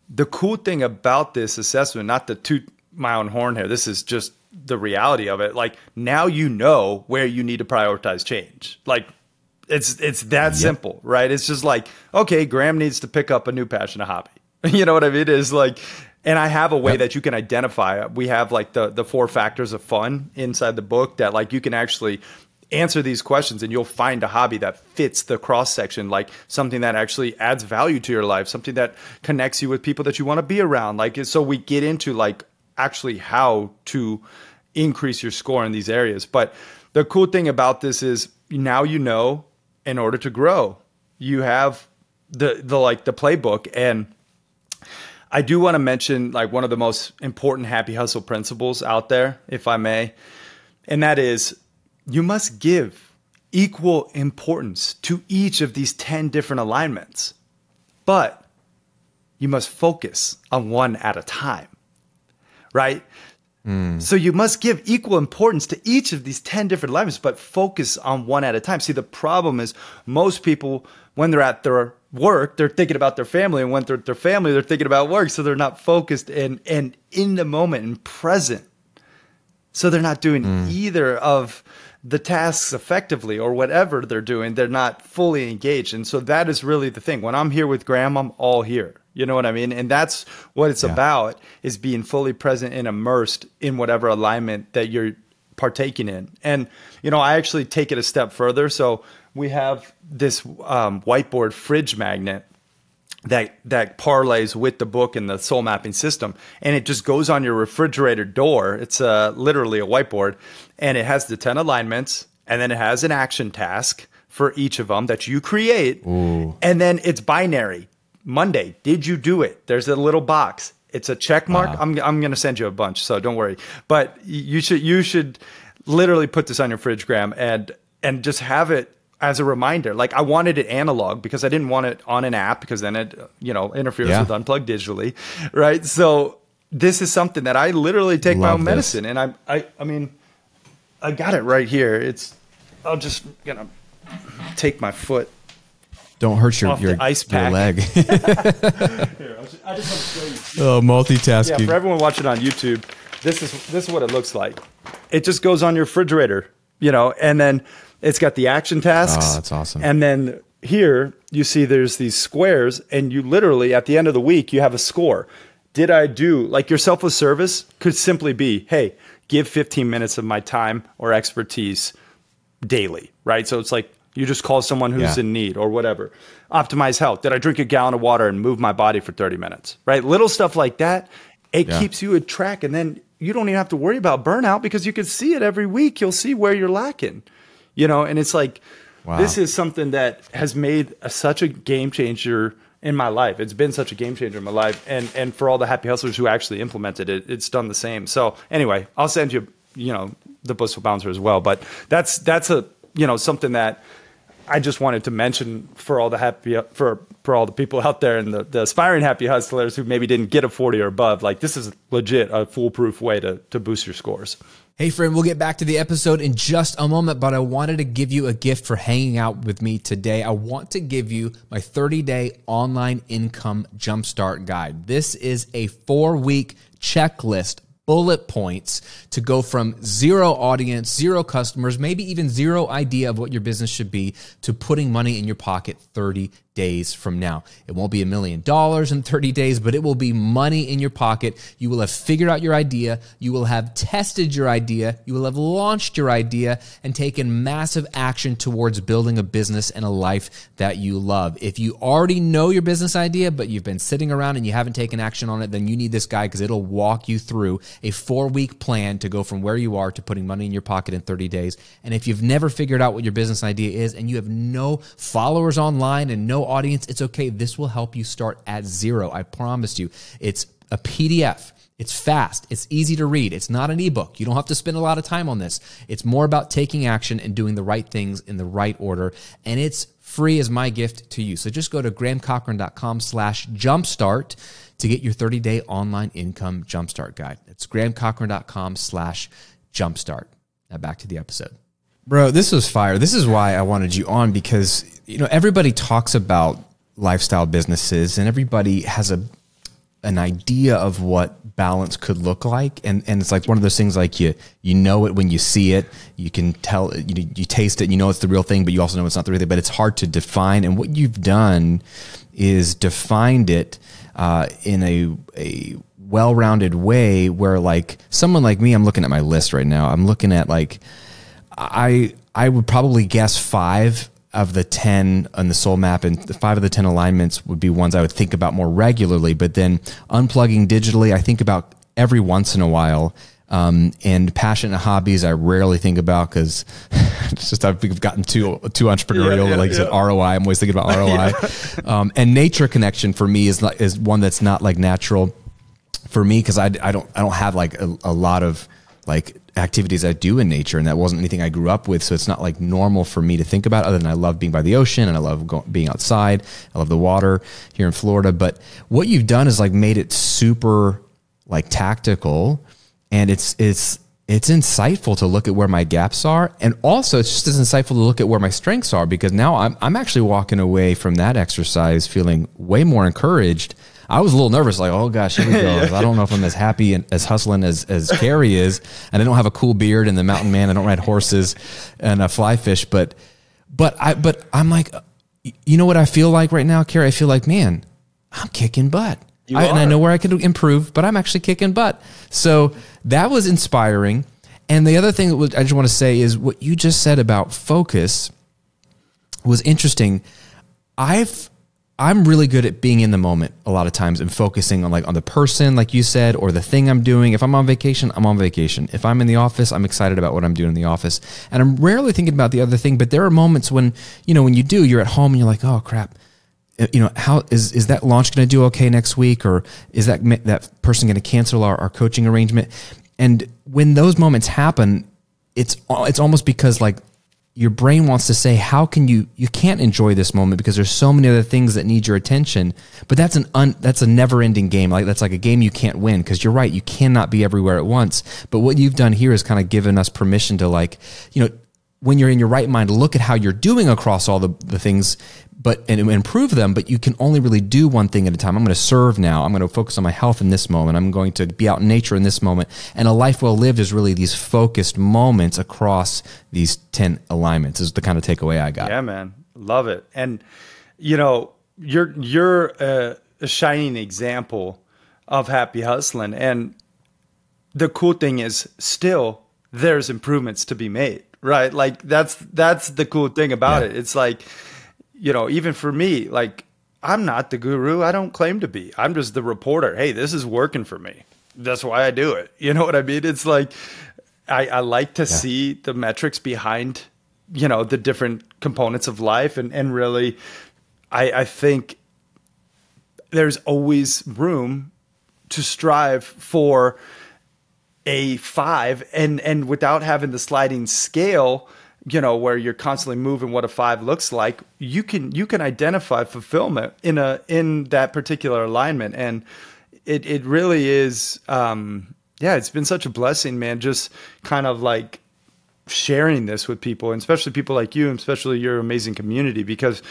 S2: the cool thing about this assessment, not to toot my own horn here, this is just the reality of it. Like, now you know where you need to prioritize change. Like, it's that simple, right? It's just like, okay, Graham needs to pick up a new passion, a hobby. You know what I mean? It's like, and I have a way that you can identify. We have like the 4 factors of fun inside the book that like you can actually answer these questions and you'll find a hobby that fits the cross section, like something that actually adds value to your life, something that connects you with people that you want to be around. Like, so we get into like actually how to increase your score in these areas. But the cool thing about this is now you know, in order to grow, you have the playbook. And I do want to mention like one of the most important happy hustle principles out there, if I may, and that is you must give equal importance to each of these 10 different alignments, but you must focus on one at a time, right? So you must give equal importance to each of these 10 different alignments, but focus on one at a time. See, the problem is most people, when they're at their work, they're thinking about their family, and when they're at their family, they're thinking about work. So they're not focused and in the moment and present. So they're not doing either of the tasks effectively, or whatever they're doing, they're not fully engaged. And so that is really the thing. When I'm here with Graham, I'm all here. You know what I mean? And that's what it's about, is being fully present and immersed in whatever alignment that you're partaking in. And, you know, I actually take it a step further. So we have this whiteboard fridge magnet that parlays with the book and the soul mapping system. And it just goes on your refrigerator door. It's literally a whiteboard, and it has the 10 alignments, and then it has an action task for each of them that you create. Ooh. And then it's binary. Monday, did you do it? There's a little box. It's a check mark. I'm going to send you a bunch, so don't worry. But you should literally put this on your fridge, Graham, and just have it as a reminder. Like, I wanted it analog because I didn't want it on an app, because then it, you know, interferes with unplugged digitally, right? So this is something that I literally take my own medicine, and I mean, I got it right here. I'll just gonna take my foot. Don't hurt your ice pack.
S1: Your leg.
S2: Here, I just want to show you.
S1: Oh, multitasking.
S2: Yeah, for everyone watching on YouTube, this is what it looks like. It just goes on your refrigerator, you know, and then it's got the action tasks.
S1: Oh, that's awesome.
S2: And then here you see there's these squares, and you literally, at the end of the week, you have a score. Did I do, like, your selfless service could simply be, hey, give 15 minutes of my time or expertise daily, right? So it's like, you just call someone who's in need or whatever. Optimize health. Did I drink a gallon of water and move my body for 30 minutes, right? Little stuff like that. It keeps you at track. And then you don't even have to worry about burnout, because you can see it every week. You'll see where you're lacking, you know? And it's like, this is something that has made such a game changer in my life. It's been such a game changer in my life. And for all the happy hustlers who actually implemented it, it's done the same. So anyway, I'll send you, you know, the Blissful Bouncer as well. But that's a, you know, something that I just wanted to mention for all the for all the people out there and the aspiring happy hustlers who maybe didn't get a 40 or above. Like, this is legit a foolproof way to boost your scores.
S1: Hey friend, we'll get back to the episode in just a moment, but I wanted to give you a gift for hanging out with me today. I want to give you my 30-day online income jumpstart guide. This is a 4-week checklist, bullet points to go from 0 audience, 0 customers, maybe even 0 idea of what your business should be, to putting money in your pocket 30 days from now. It won't be $1 million in 30 days, but it will be money in your pocket. You will have figured out your idea. You will have tested your idea. You will have launched your idea and taken massive action towards building a business and a life that you love. If you already know your business idea, but you've been sitting around and you haven't taken action on it, then you need this guy because it'll walk you through a 4-week plan to go from where you are to putting money in your pocket in 30 days. And if you've never figured out what your business idea is and you have no followers online and no audience, it's okay. This will help you start at zero. I promise you. It's a PDF. It's fast. It's easy to read. It's not an ebook. You don't have to spend a lot of time on this. It's more about taking action and doing the right things in the right order. And it's free as my gift to you. So just go to grahamcochrane.com/jumpstart to get your 30-day online income jumpstart guide. It's grahamcochrane.com/jumpstart. Now back to the episode. Bro, this was fire. This is why I wanted you on, because everybody talks about lifestyle businesses and everybody has an idea of what balance could look like. And it's like one of those things, like you know it when you see it, you can tell, you taste it, and you know it's the real thing, but you also know it's not the real thing, but it's hard to define. And what you've done is defined it in a well-rounded way where, like, someone like me, I'm looking at my list right now. I'm looking at, like, I would probably guess 5 of the 10 on the soul map, and the 5 of the 10 alignments would be ones I would think about more regularly. But then unplugging digitally, I think about every once in a while. And passion and hobbies, I rarely think about, because it's just, I've gotten too entrepreneurial. Like you said, ROI, I'm always thinking about ROI. And nature connection for me is one that's not like natural for me, because I don't have like a lot of like activities I do in nature, and that wasn't anything I grew up with, so it's not like normal for me to think about, other than I love being by the ocean and I love being outside. I love the water here in Florida. But what you've done is like made it super like tactical, and it's insightful to look at where my gaps are, and also it's just as insightful to look at where my strengths are, because now I'm actually walking away from that exercise feeling way more encouraged. I was a little nervous, like, oh gosh, here we go. I don't know if I'm as happy and as hustling as Cary is, and I don't have a cool beard and the mountain man. I don't ride horses and fly fish, but I'm like, you know what I feel like right now, Cary? I feel like, man, I'm kicking butt. And I know where I could improve, but I'm actually kicking butt. So that was inspiring. And the other thing that I just want to say is what you just said about focus was interesting. I'm really good at being in the moment a lot of times and focusing on the person, like you said, or the thing I'm doing. If I'm on vacation, I'm on vacation. If I'm in the office, I'm excited about what I'm doing in the office. And I'm rarely thinking about the other thing, but there are moments when, when you're at home and you're like, oh crap, how is that launch going to do okay next week? Or is that person going to cancel our coaching arrangement? And when those moments happen, it's almost because like your brain wants to say, how can you can't enjoy this moment because there's so many other things that need your attention. But that's a never ending game. Like that's like a game you can't win, because you're right. You cannot be everywhere at once. But what you've done here is kind of given us permission to, like, when you're in your right mind, look at how you're doing across all the things, and improve them, but you can only really do one thing at a time. I'm going to serve now. I'm going to focus on my health in this moment. I'm going to be out in nature in this moment. And a life well lived is really these focused moments across these 10 alignments, is the kind of takeaway I got.
S2: Yeah, man. Love it. And, you're a shining example of happy hustling. And the cool thing is still there's improvements to be made, right? Like that's the cool thing about it. It's like, even for me, like, I'm not the guru. I don't claim to be. I'm just the reporter. Hey, this is working for me. That's why I do it. You know what I mean? It's like, I like to see the metrics behind, the different components of life. And really, I think there's always room to strive for a 5, and without having the sliding scale, where you're constantly moving what a 5 looks like, you can identify fulfillment in that particular alignment. And it really is, it's been such a blessing, man, just kind of like sharing this with people, and especially people like you, and especially your amazing community, because,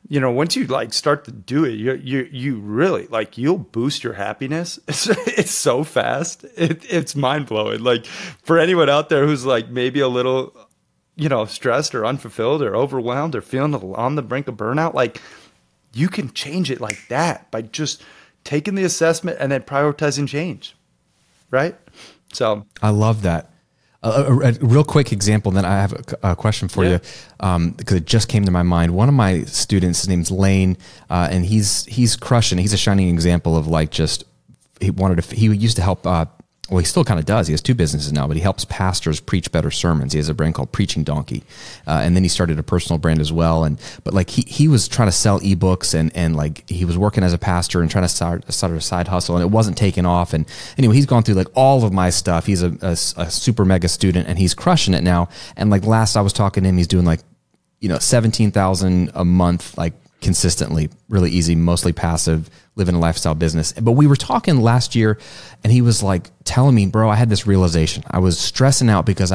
S2: once you like start to do it, you really like, you'll boost your happiness. It's so fast. It's mind blowing. Like, for anyone out there who's like maybe a little, stressed or unfulfilled or overwhelmed or feeling on the brink of burnout, like, You can change it like that by just taking the assessment and then prioritizing change, right? So
S1: I love that. A real quick example, then I have a question for you, because it just came to my mind. One of my students, his name's Lane, and he's crushing. He's a shining example of like just he used to help. Well, he still kind of does. He has 2 businesses now, but he helps pastors preach better sermons. He has a brand called Preaching Donkey, and then he started a personal brand as well. But like he was trying to sell ebooks and like he was working as a pastor and trying to start a side hustle, and it wasn't taking off. And anyway, he's gone through like all of my stuff. He's a super mega student, and he's crushing it now. And like last I was talking to him, he's doing like 17,000 a month, like consistently, really easy, mostly passive, living a lifestyle business. But we were talking last year and he was like telling me, bro, I had this realization. I was stressing out because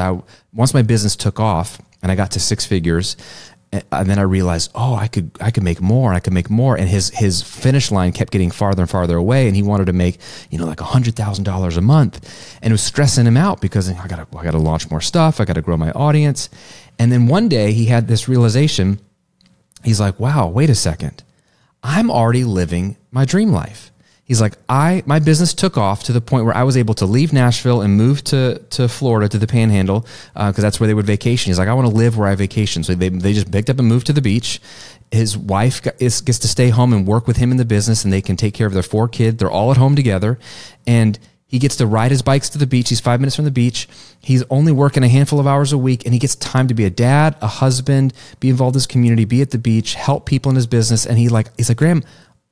S1: once my business took off and I got to 6 figures, and then I realized, oh, I could make more. I could make more. And his finish line kept getting farther and farther away. And he wanted to make, like $100,000 a month. And it was stressing him out because I gotta launch more stuff. I gotta grow my audience. And then one day he had this realization. He's like, wow, wait a second. I'm already living my dream life. He's like, my business took off to the point where I was able to leave Nashville and move to Florida, to the Panhandle, because that's where they would vacation. He's like, I want to live where I vacation. So they just picked up and moved to the beach. His wife gets to stay home and work with him in the business, and they can take care of their 4 kids. They're all at home together. And he gets to ride his bikes to the beach. He's 5 minutes from the beach. He's only working a handful of hours a week, and he gets time to be a dad, a husband, be involved in his community, be at the beach, help people in his business. And he's like, Graham,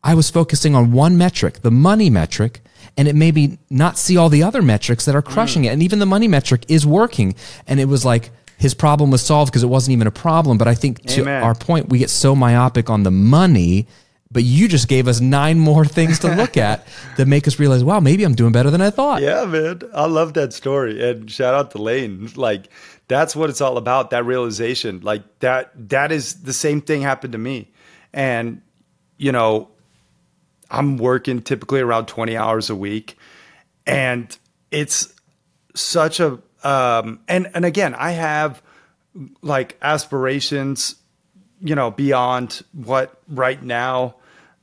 S1: I was focusing on one metric, the money metric, and it made me not see all the other metrics that are crushing it. And even the money metric is working. And it was like his problem was solved because it wasn't even a problem. But I think to our point, we get so myopic on the money. But you just gave us 9 more things to look at that make us realize, wow, maybe I'm doing better than I thought.
S2: Yeah, man. I love that story. And shout out to Lane. Like, that's what it's all about, that realization. Like, that is the same thing happened to me. And, I'm working typically around 20 hours a week. And it's such a, and again, I have like aspirations, beyond what right now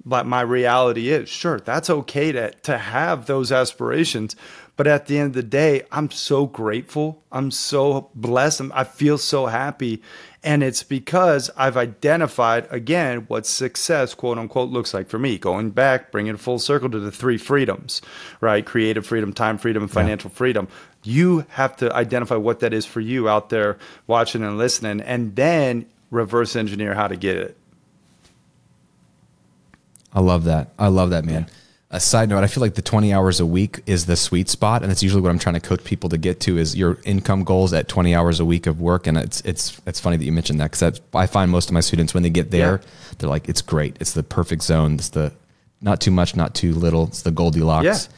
S2: my reality is. Sure, that's okay to have those aspirations. But at the end of the day, I'm so grateful. I'm so blessed. I feel so happy. And it's because I've identified, again, what success, quote unquote, looks like for me. Going back, bringing it full circle to the 3 freedoms, right? Creative freedom, time freedom, and financial freedom. You have to identify what that is for you out there watching and listening, and then reverse engineer how to get it.
S1: I love that. Man. Yeah. A side note, I feel like the 20 hours a week is the sweet spot. And that's usually what I'm trying to coach people to get to, is your income goals at 20 hours a week of work. And it's funny that you mentioned that, because I find most of my students, when they get there, they're like, it's great. It's the perfect zone. It's the not too much, not too little. It's the Goldilocks.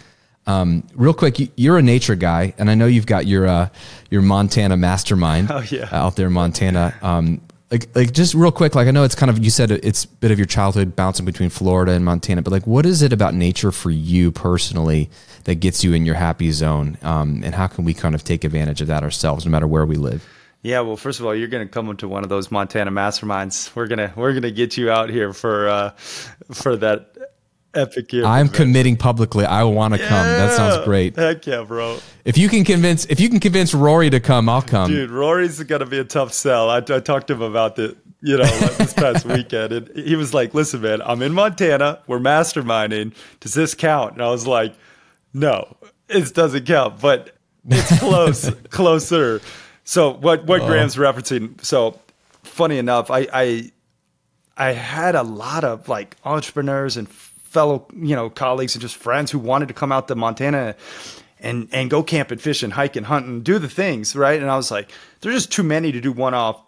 S1: Yeah. Real quick, you're a nature guy, and I know you've got your Montana mastermind out there in Montana. Like just real quick, like I know it's kind of, you said it's a bit of your childhood bouncing between Florida and Montana, but like what is it about nature for you personally that gets you in your happy zone? And how can we kind of take advantage of that ourselves, no matter where we live?
S2: Yeah, well, first of all, you're going to come into one of those Montana masterminds. We're gonna get you out here for that epic year.
S1: I'm committing publicly. I want to come. That sounds great.
S2: Heck yeah, bro.
S1: If you can convince Rory to come, I'll come.
S2: Dude, Rory's gonna be a tough sell. I talked to him about this past weekend, and he was like, "Listen, man, I'm in Montana. We're masterminding. Does this count?" And I was like, "No, it doesn't count, but it's close, closer." So what Graham's referencing? So funny enough, I had a lot of like entrepreneurs and fellow, colleagues and just friends who wanted to come out to Montana and go camping, fishing, hiking, hunting, do the things, right? And I was like, there's just too many to do one-off,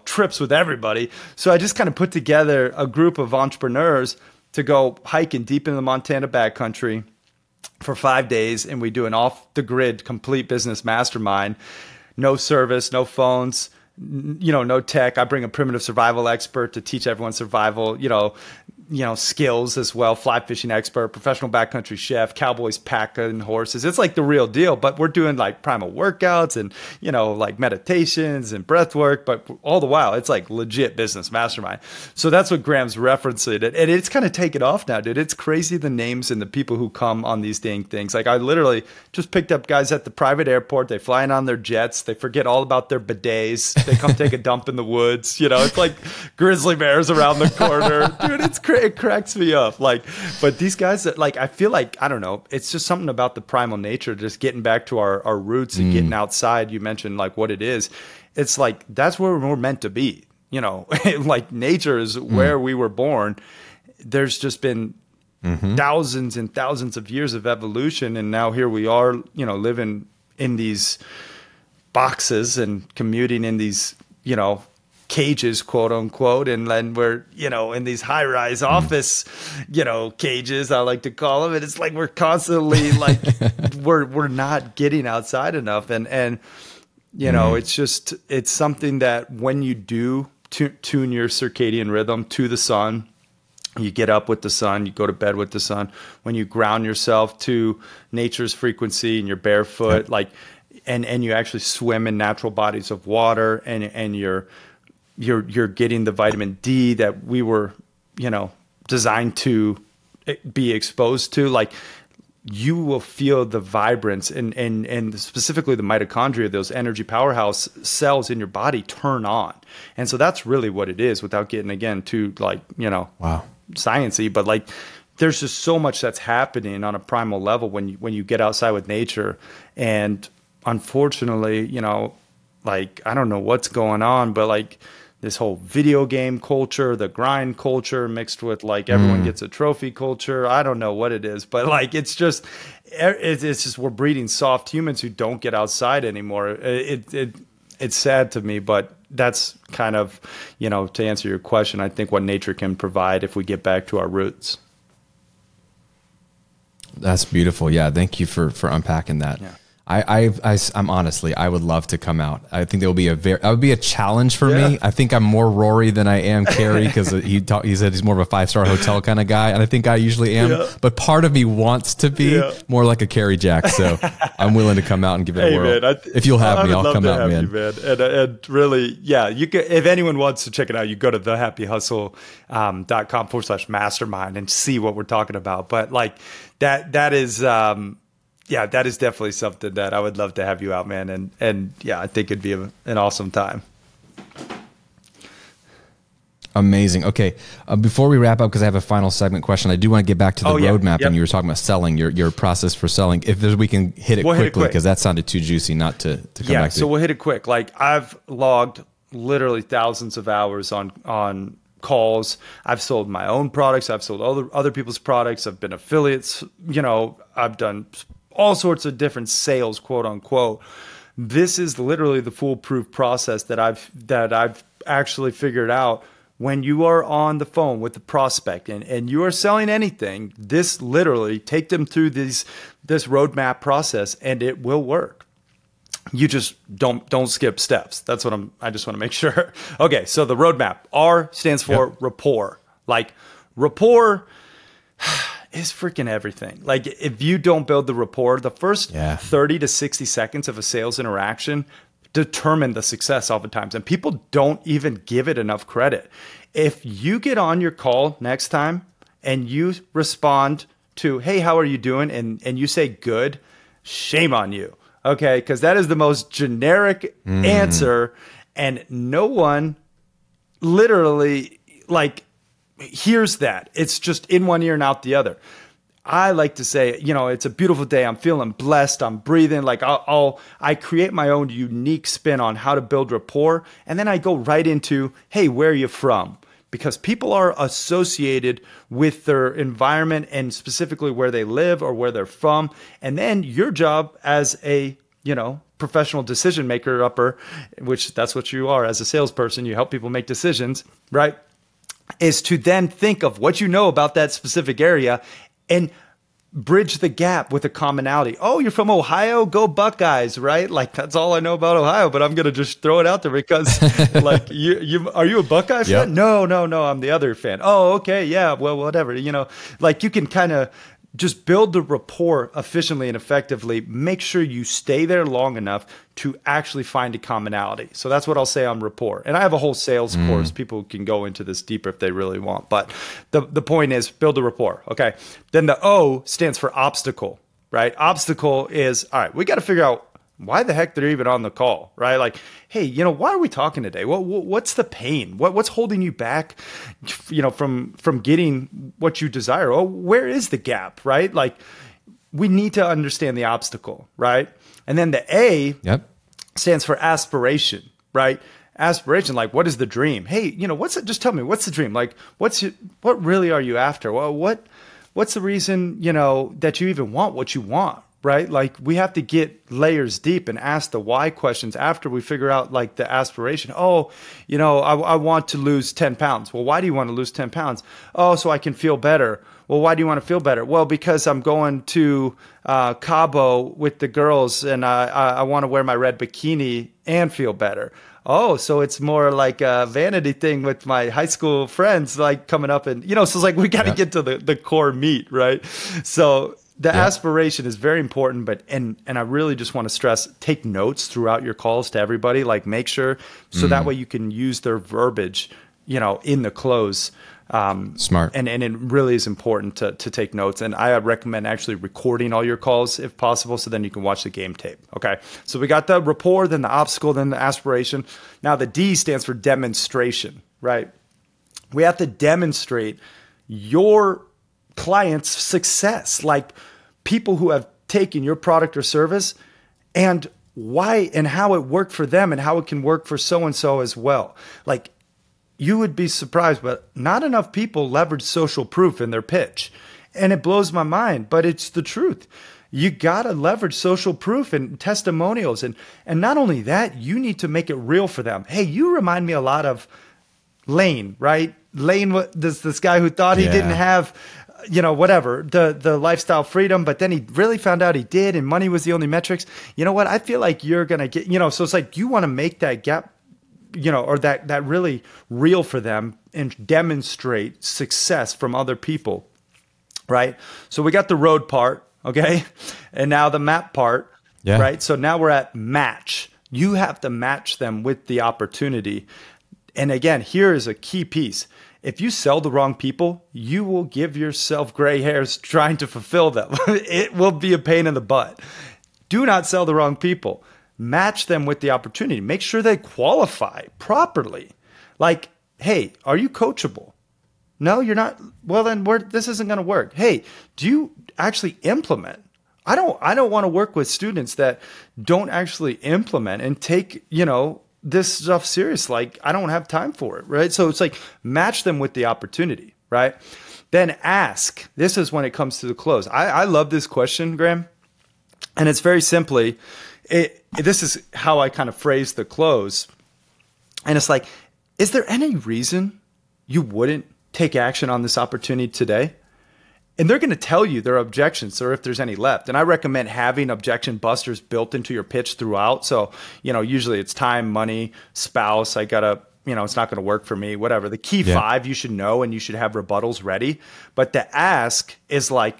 S2: trips with everybody. So I just kind of put together a group of entrepreneurs to go hiking deep into the Montana backcountry for 5 days. And we do an off-the-grid complete business mastermind. No service, no phones, no tech. I bring a primitive survival expert to teach everyone survival, skills as well. Fly fishing expert, professional backcountry chef, cowboys packing horses. It's like the real deal, but we're doing like primal workouts and, like meditations and breath work, but all the while it's like legit business mastermind. So that's what Graham's referencing. And it's kind of taken off now, dude. It's crazy the names and the people who come on these dang things. Like I literally just picked up guys at the private airport. They fly in on their jets. They forget all about their bidets. They come take a dump in the woods. It's like grizzly bears around the corner. Dude, it cracks me up. But these guys that I feel like, I don't know, it's just something about the primal nature, just getting back to our roots and getting outside. You mentioned like what it is. It's like, that's where we're meant to be. Like nature is where we were born. There's just been thousands and thousands of years of evolution. And now here we are, living in these boxes and commuting in these, cages, quote unquote. And then we're, in these high rise office, cages, I like to call them. And it's like, we're constantly like, we're not getting outside enough. And it's something that when you do tune your circadian rhythm to the sun, you get up with the sun, you go to bed with the sun. When you ground yourself to nature's frequency and you're barefoot, and you actually swim in natural bodies of water, and you're getting the vitamin D that we were, designed to be exposed to, you will feel the vibrance and specifically the mitochondria, those energy powerhouse cells in your body turn on. And so that's really what it is, without getting again too
S1: wow, sciencey,
S2: but there's just so much that's happening on a primal level when you get outside with nature. And unfortunately, I don't know what's going on, but this whole video game culture, the grind culture mixed with everyone gets a trophy culture. I don't know what it is, but it's just we're breeding soft humans who don't get outside anymore. It's sad to me, but that's kind of, to answer your question, I think what nature can provide if we get back to our roots.
S1: That's beautiful. Yeah. Thank you for unpacking that. Yeah. I'm honestly, I would love to come out. I think that would be a challenge for me. I think I'm more Rory than I am Cary, because he said he's more of a 5-star hotel kind of guy. And I think I usually am, but part of me wants to be more like a Cary Jack. So I'm willing to come out and give it a whirl. Man, if you'll have me, I'll come out, man.
S2: And really, you could, if anyone wants to check it out, you go to thehappyhustle.com/mastermind and see what we're talking about. But that is, that is definitely something that I would love to have you out, man. And I think it'd be an awesome time.
S1: Amazing. Okay. Before we wrap up, because I have a final segment question, I do want to get back to the roadmap. And you were talking about selling, your process for selling. If we can hit it quickly, because that sounded too juicy not to come back to.
S2: So we'll hit it quick. I've logged literally thousands of hours on calls. I've sold my own products. I've sold other people's products. I've been affiliates. I've done all sorts of different sales, quote unquote. This is literally the foolproof process that I've actually figured out. When you are on the phone with the prospect and you are selling anything, this literally take them through this roadmap process, and it will work. You just don't skip steps. That's what I just want to make sure. Okay. So the roadmap, R stands for rapport. Rapport is freaking everything. If you don't build the rapport, the first 30 to 60 seconds of a sales interaction determine the success oftentimes. And people don't even give it enough credit. If you get on your call next time and you respond to, hey, how are you doing? And you say good, shame on you. Okay. Because that is the most generic answer. And no one literally hears that. It's just in one ear and out the other. I like to say, it's a beautiful day. I'm feeling blessed. I'm breathing. I create my own unique spin on how to build rapport. And then I go right into, hey, where are you from? Because people are associated with their environment and specifically where they live or where they're from. And then your job as a, professional decision maker upper, which that's what you are as a salesperson, you help people make decisions, right? Is to then think of what you know about that specific area and bridge the gap with a commonality. Oh, you're from Ohio? Go Buckeyes, right? Like, that's all I know about Ohio, but I'm going to just throw it out there because like, are you a Buckeye fan?
S1: Yep.
S2: No, I'm the other fan. Oh, okay. Yeah. Well, whatever, like you can kind of just build the rapport efficiently and effectively. Make sure you stay there long enough to actually find a commonality. So that's what I'll say on rapport. And I have a whole sales course. People can go into this deeper if they really want. But the point is build the rapport. Okay. Then the O stands for obstacle, right? Obstacle is, all right, we got to figure out why the heck they're even on the call, right? Like, hey, why are we talking today? What's the pain? What's holding you back, from getting what you desire? Oh, where is the gap, right? Like, we need to understand the obstacle, right? And then the A stands for aspiration, right? Aspiration, like, what is the dream? Hey, just tell me, what's the dream? Like, what really are you after? Well, what's the reason, that you even want what you want? Right? Like, we have to get layers deep and ask the why questions after we figure out like the aspiration. Oh, I want to lose 10 pounds. Well, why do you want to lose 10 pounds? Oh, so I can feel better. Well, why do you want to feel better? Well, because I'm going to Cabo with the girls and I want to wear my red bikini and feel better. Oh, so it's more like a vanity thing with my high school friends, like coming up and, so it's like, we got to get to the core meat, right? So the aspiration is very important, but and I really just want to stress, take notes throughout your calls to everybody. Like, make sure so that way you can use their verbiage, in the close.
S1: Smart.
S2: And it really is important to take notes. And I recommend actually recording all your calls if possible, so then you can watch the game tape. Okay. So we got the rapport, then the obstacle, then the aspiration. Now the D stands for demonstration, right? We have to demonstrate your clients' success, like people who have taken your product or service and why and how it worked for them and how it can work for so-and-so as well. Like, you would be surprised, but not enough people leverage social proof in their pitch. And it blows my mind, but it's the truth. You got to leverage social proof and testimonials. And not only that, you need to make it real for them. Hey, you remind me a lot of Lane, right? Lane, this guy who thought he didn't have, whatever, the lifestyle freedom, but then he really found out he did, and money was the only metrics. You know what? I feel like you're going to get, so it's like you want to make that gap, or that really real for them and demonstrate success from other people, right? So we got the road part, okay? And now the map part, right? So now we're at match. You have to match them with the opportunity. And again, here is a key piece. If you sell the wrong people, you will give yourself gray hairs trying to fulfill them. It will be a pain in the butt. Do not sell the wrong people. Match them with the opportunity. Make sure they qualify properly. Like, hey, are you coachable? No, you're not. Well, then this isn't going to work. Hey, do you actually implement? I don't want to work with students that don't actually implement and take, this stuff serious. Like, I don't have time for it, right? So it's like, match them with the opportunity, right? Then ask. This is when it comes to the close. I love this question, Graham. And it's very simply, this is how I kind of phrase the close. And it's like, is there any reason you wouldn't take action on this opportunity today? And they're going to tell you their objections or if there's any left. And I recommend having objection busters built into your pitch throughout. So, usually it's time, money, spouse. I got to, it's not going to work for me, whatever. The key 5 you should know, and you should have rebuttals ready. But the ask is like,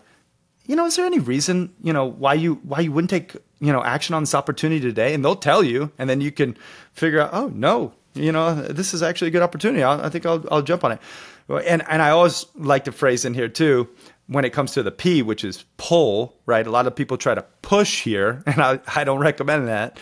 S2: is there any reason, why you wouldn't take, action on this opportunity today? And they'll tell you, and then you can figure out, oh, no, this is actually a good opportunity. I think I'll jump on it. And I always like to phrase in here too, when it comes to the P, which is pull, right? A lot of people try to push here, and I don't recommend that.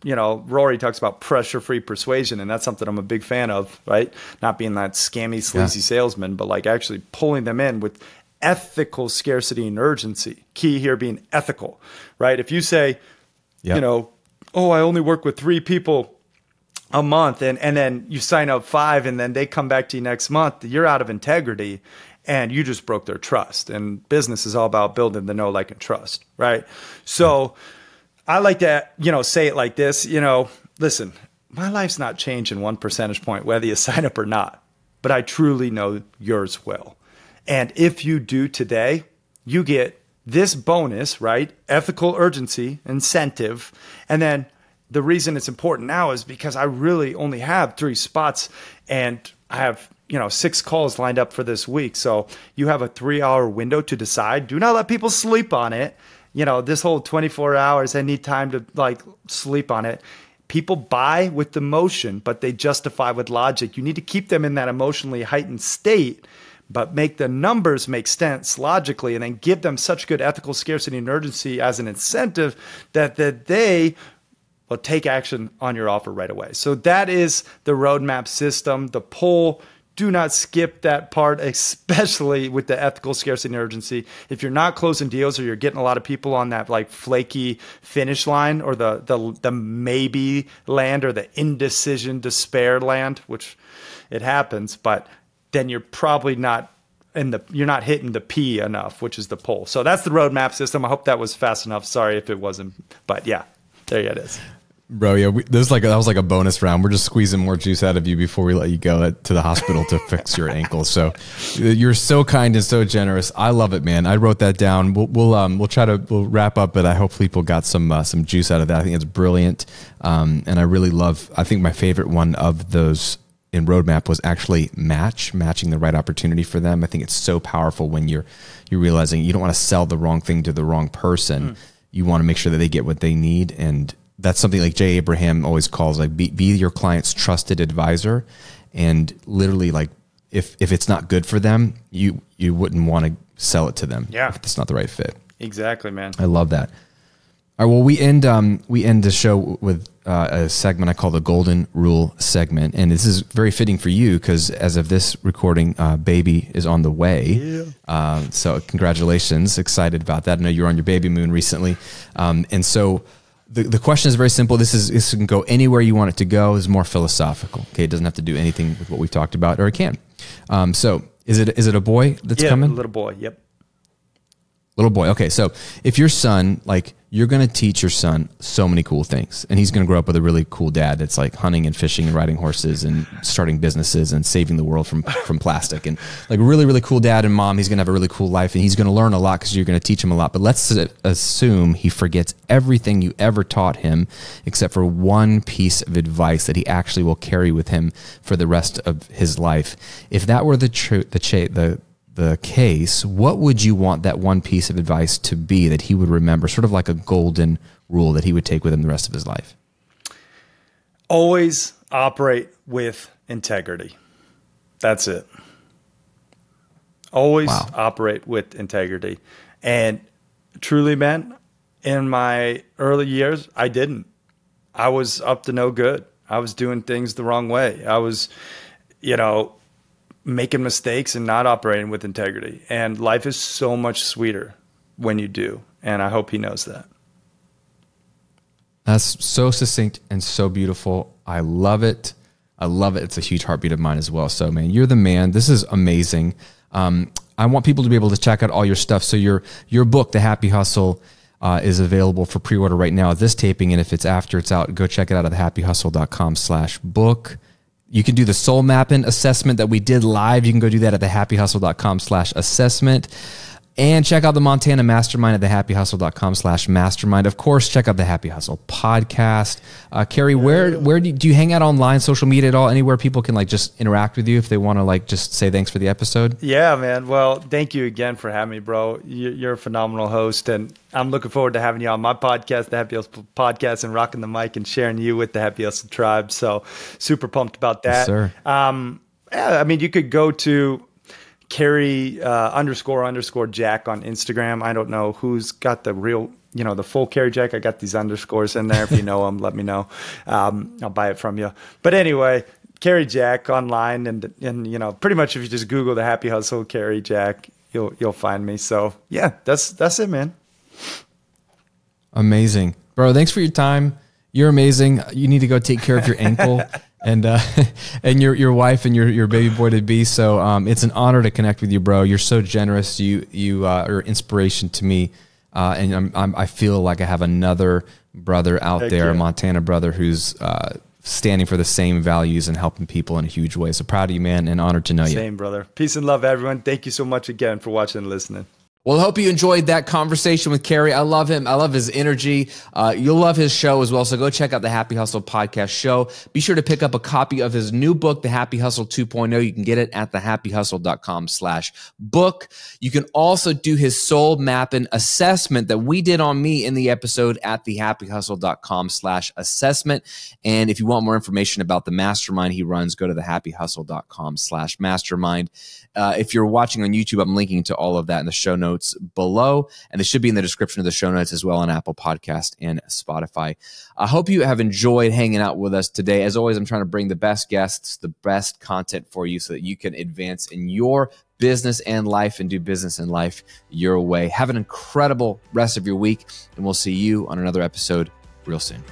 S2: Rory talks about pressure-free persuasion, and that's something I'm a big fan of, right? Not being that scammy, sleazy salesman, but like actually pulling them in with ethical scarcity and urgency. Key here being ethical, right? If you say, oh, I only work with 3 people a month, and then you sign up 5, and then they come back to you next month, you're out of integrity. And you just broke their trust. And business is all about building the know, like, and trust, right? So I like to, say it like this, listen, my life's not changing 1 percentage point, whether you sign up or not. But I truly know yours will. And if you do today, you get this bonus, right? Ethical urgency, incentive. And then the reason it's important now is because I really only have 3 spots and I have, 6 calls lined up for this week. So you have a 3-hour window to decide. Do not let people sleep on it. This whole 24 hours, I need time to sleep on it. People buy with emotion, but they justify with logic. You need to keep them in that emotionally heightened state, but make the numbers make sense logically, and then give them such good ethical scarcity and urgency as an incentive that they will take action on your offer right away. So that is the roadmap system, the pull. Do not skip that part, especially with the ethical scarcity and urgency. If you're not closing deals or you're getting a lot of people on that flaky finish line or the maybe land or the indecision, despair land, which it happens, but then you're probably not you're not hitting the P enough, which is the pull. So that's the roadmap system. I hope that was fast enough. Sorry if it wasn't, but yeah, there it is.
S1: Bro, yeah, that was like a bonus round. We're just squeezing more juice out of you before we let you go to the hospital to fix your ankle. So you're so kind and so generous. I love it, man. I wrote that down. We'll wrap up, but I hope people got some juice out of that. I think it's brilliant, and I really love. I think my favorite one of those in roadmap was actually matching the right opportunity for them. I think it's so powerful when you're realizing you don't want to sell the wrong thing to the wrong person. You want to make sure that they get what they need, and that's something like Jay Abraham always calls be your client's trusted advisor. And literally, if it's not good for them, you wouldn't want to sell it to them.
S2: Yeah,
S1: if it's not the right fit.
S2: Exactly, man.
S1: I love that. All right, well, we end the show with a segment I call the Golden Rule segment, and this is very fitting for you because as of this recording, baby is on the way. Yeah. So congratulations, excited about that. I know you were on your baby moon recently, and so. The question is very simple. This can go anywhere you want it to go. It's more philosophical. Okay, it doesn't have to do anything with what we've talked about, or it can. So is it a boy that's coming?
S2: Yeah, a little boy. Yep.
S1: Little boy. Okay, so if your son, you're going to teach your son so many cool things, and he's going to grow up with a really cool dad that's hunting and fishing and riding horses and starting businesses and saving the world from plastic, and really, really cool dad and mom. He's going to have a really cool life, and he's going to learn a lot because you're going to teach him a lot. But let's assume he forgets everything you ever taught him except for one piece of advice that he actually will carry with him for the rest of his life. If that were the case, what would you want that one piece of advice to be that he would remember, sort of like a golden rule that he would take with him the rest of his life?
S2: Always operate with integrity. That's it. Always operate with integrity. And truly, man, in my early years, I didn't. I was up to no good. I was doing things the wrong way. I was, making mistakes and not operating with integrity. And life is so much sweeter when you do. And I hope he knows that. That's
S1: so succinct and so beautiful. I love it. I love it. It's a huge heartbeat of mine as well. So, man, you're the man. This is amazing. I want people to be able to check out all your stuff. So your book, The Happy Hustle, is available for pre-order right now at this taping. And if it's after it's out, go check it out at thehappyhustle.com/book. You can do the soul mapping assessment that we did live. You can go do that at thehappyhustle.com/assessment. And check out the Montana Mastermind at thehappyhustle.com/mastermind. Of course, check out the Happy Hustle podcast. Cary, where do you hang out online, social media at all? Anywhere people can just interact with you if they want to just say thanks for the episode?
S2: Yeah, man. Well, thank you again for having me, bro. You're a phenomenal host, and I'm looking forward to having you on my podcast, the Happy Hustle podcast, and rocking the mic and sharing you with the Happy Hustle tribe. So super pumped about that.
S1: Yes, sir.
S2: Yeah, I mean, you could go to Cary __ Jack on Instagram. I don't know who's got the real, the full Cary Jack. I got these underscores in there. If you know them, let me know. I'll buy it from you. But anyway, Cary Jack online, and pretty much if you just Google the Happy Hustle Cary Jack, you'll find me. So yeah, that's it, man.
S1: Amazing, bro. Thanks for your time. You're amazing. You need to go take care of your ankle. And your wife and your baby boy to be. So it's an honor to connect with you, bro. You're so generous. You are inspiration to me, and I feel like I have another brother out there, a Montana brother who's standing for the same values and helping people in a huge way. So proud of you, man, and honored to know you.
S2: Same, brother. Peace and love, everyone. Thank you so much again for watching and listening.
S1: Well, I hope you enjoyed that conversation with Cary. I love him. I love his energy. You'll love his show as well. So go check out the Happy Hustle podcast show. Be sure to pick up a copy of his new book, The Happy Hustle 2.0. You can get it at thehappyhustle.com/book. You can also do his soul mapping assessment that we did on me in the episode at thehappyhustle.com/assessment. And if you want more information about the mastermind he runs, go to thehappyhustle.com/mastermind. If you're watching on YouTube, I'm linking to all of that in the show notes below, and it should be in the description of the show notes as well on Apple Podcast and Spotify. I hope you have enjoyed hanging out with us today. As always, I'm trying to bring the best guests, the best content for you so that you can advance in your business and life and do business and life your way. Have an incredible rest of your week, and we'll see you on another episode real soon.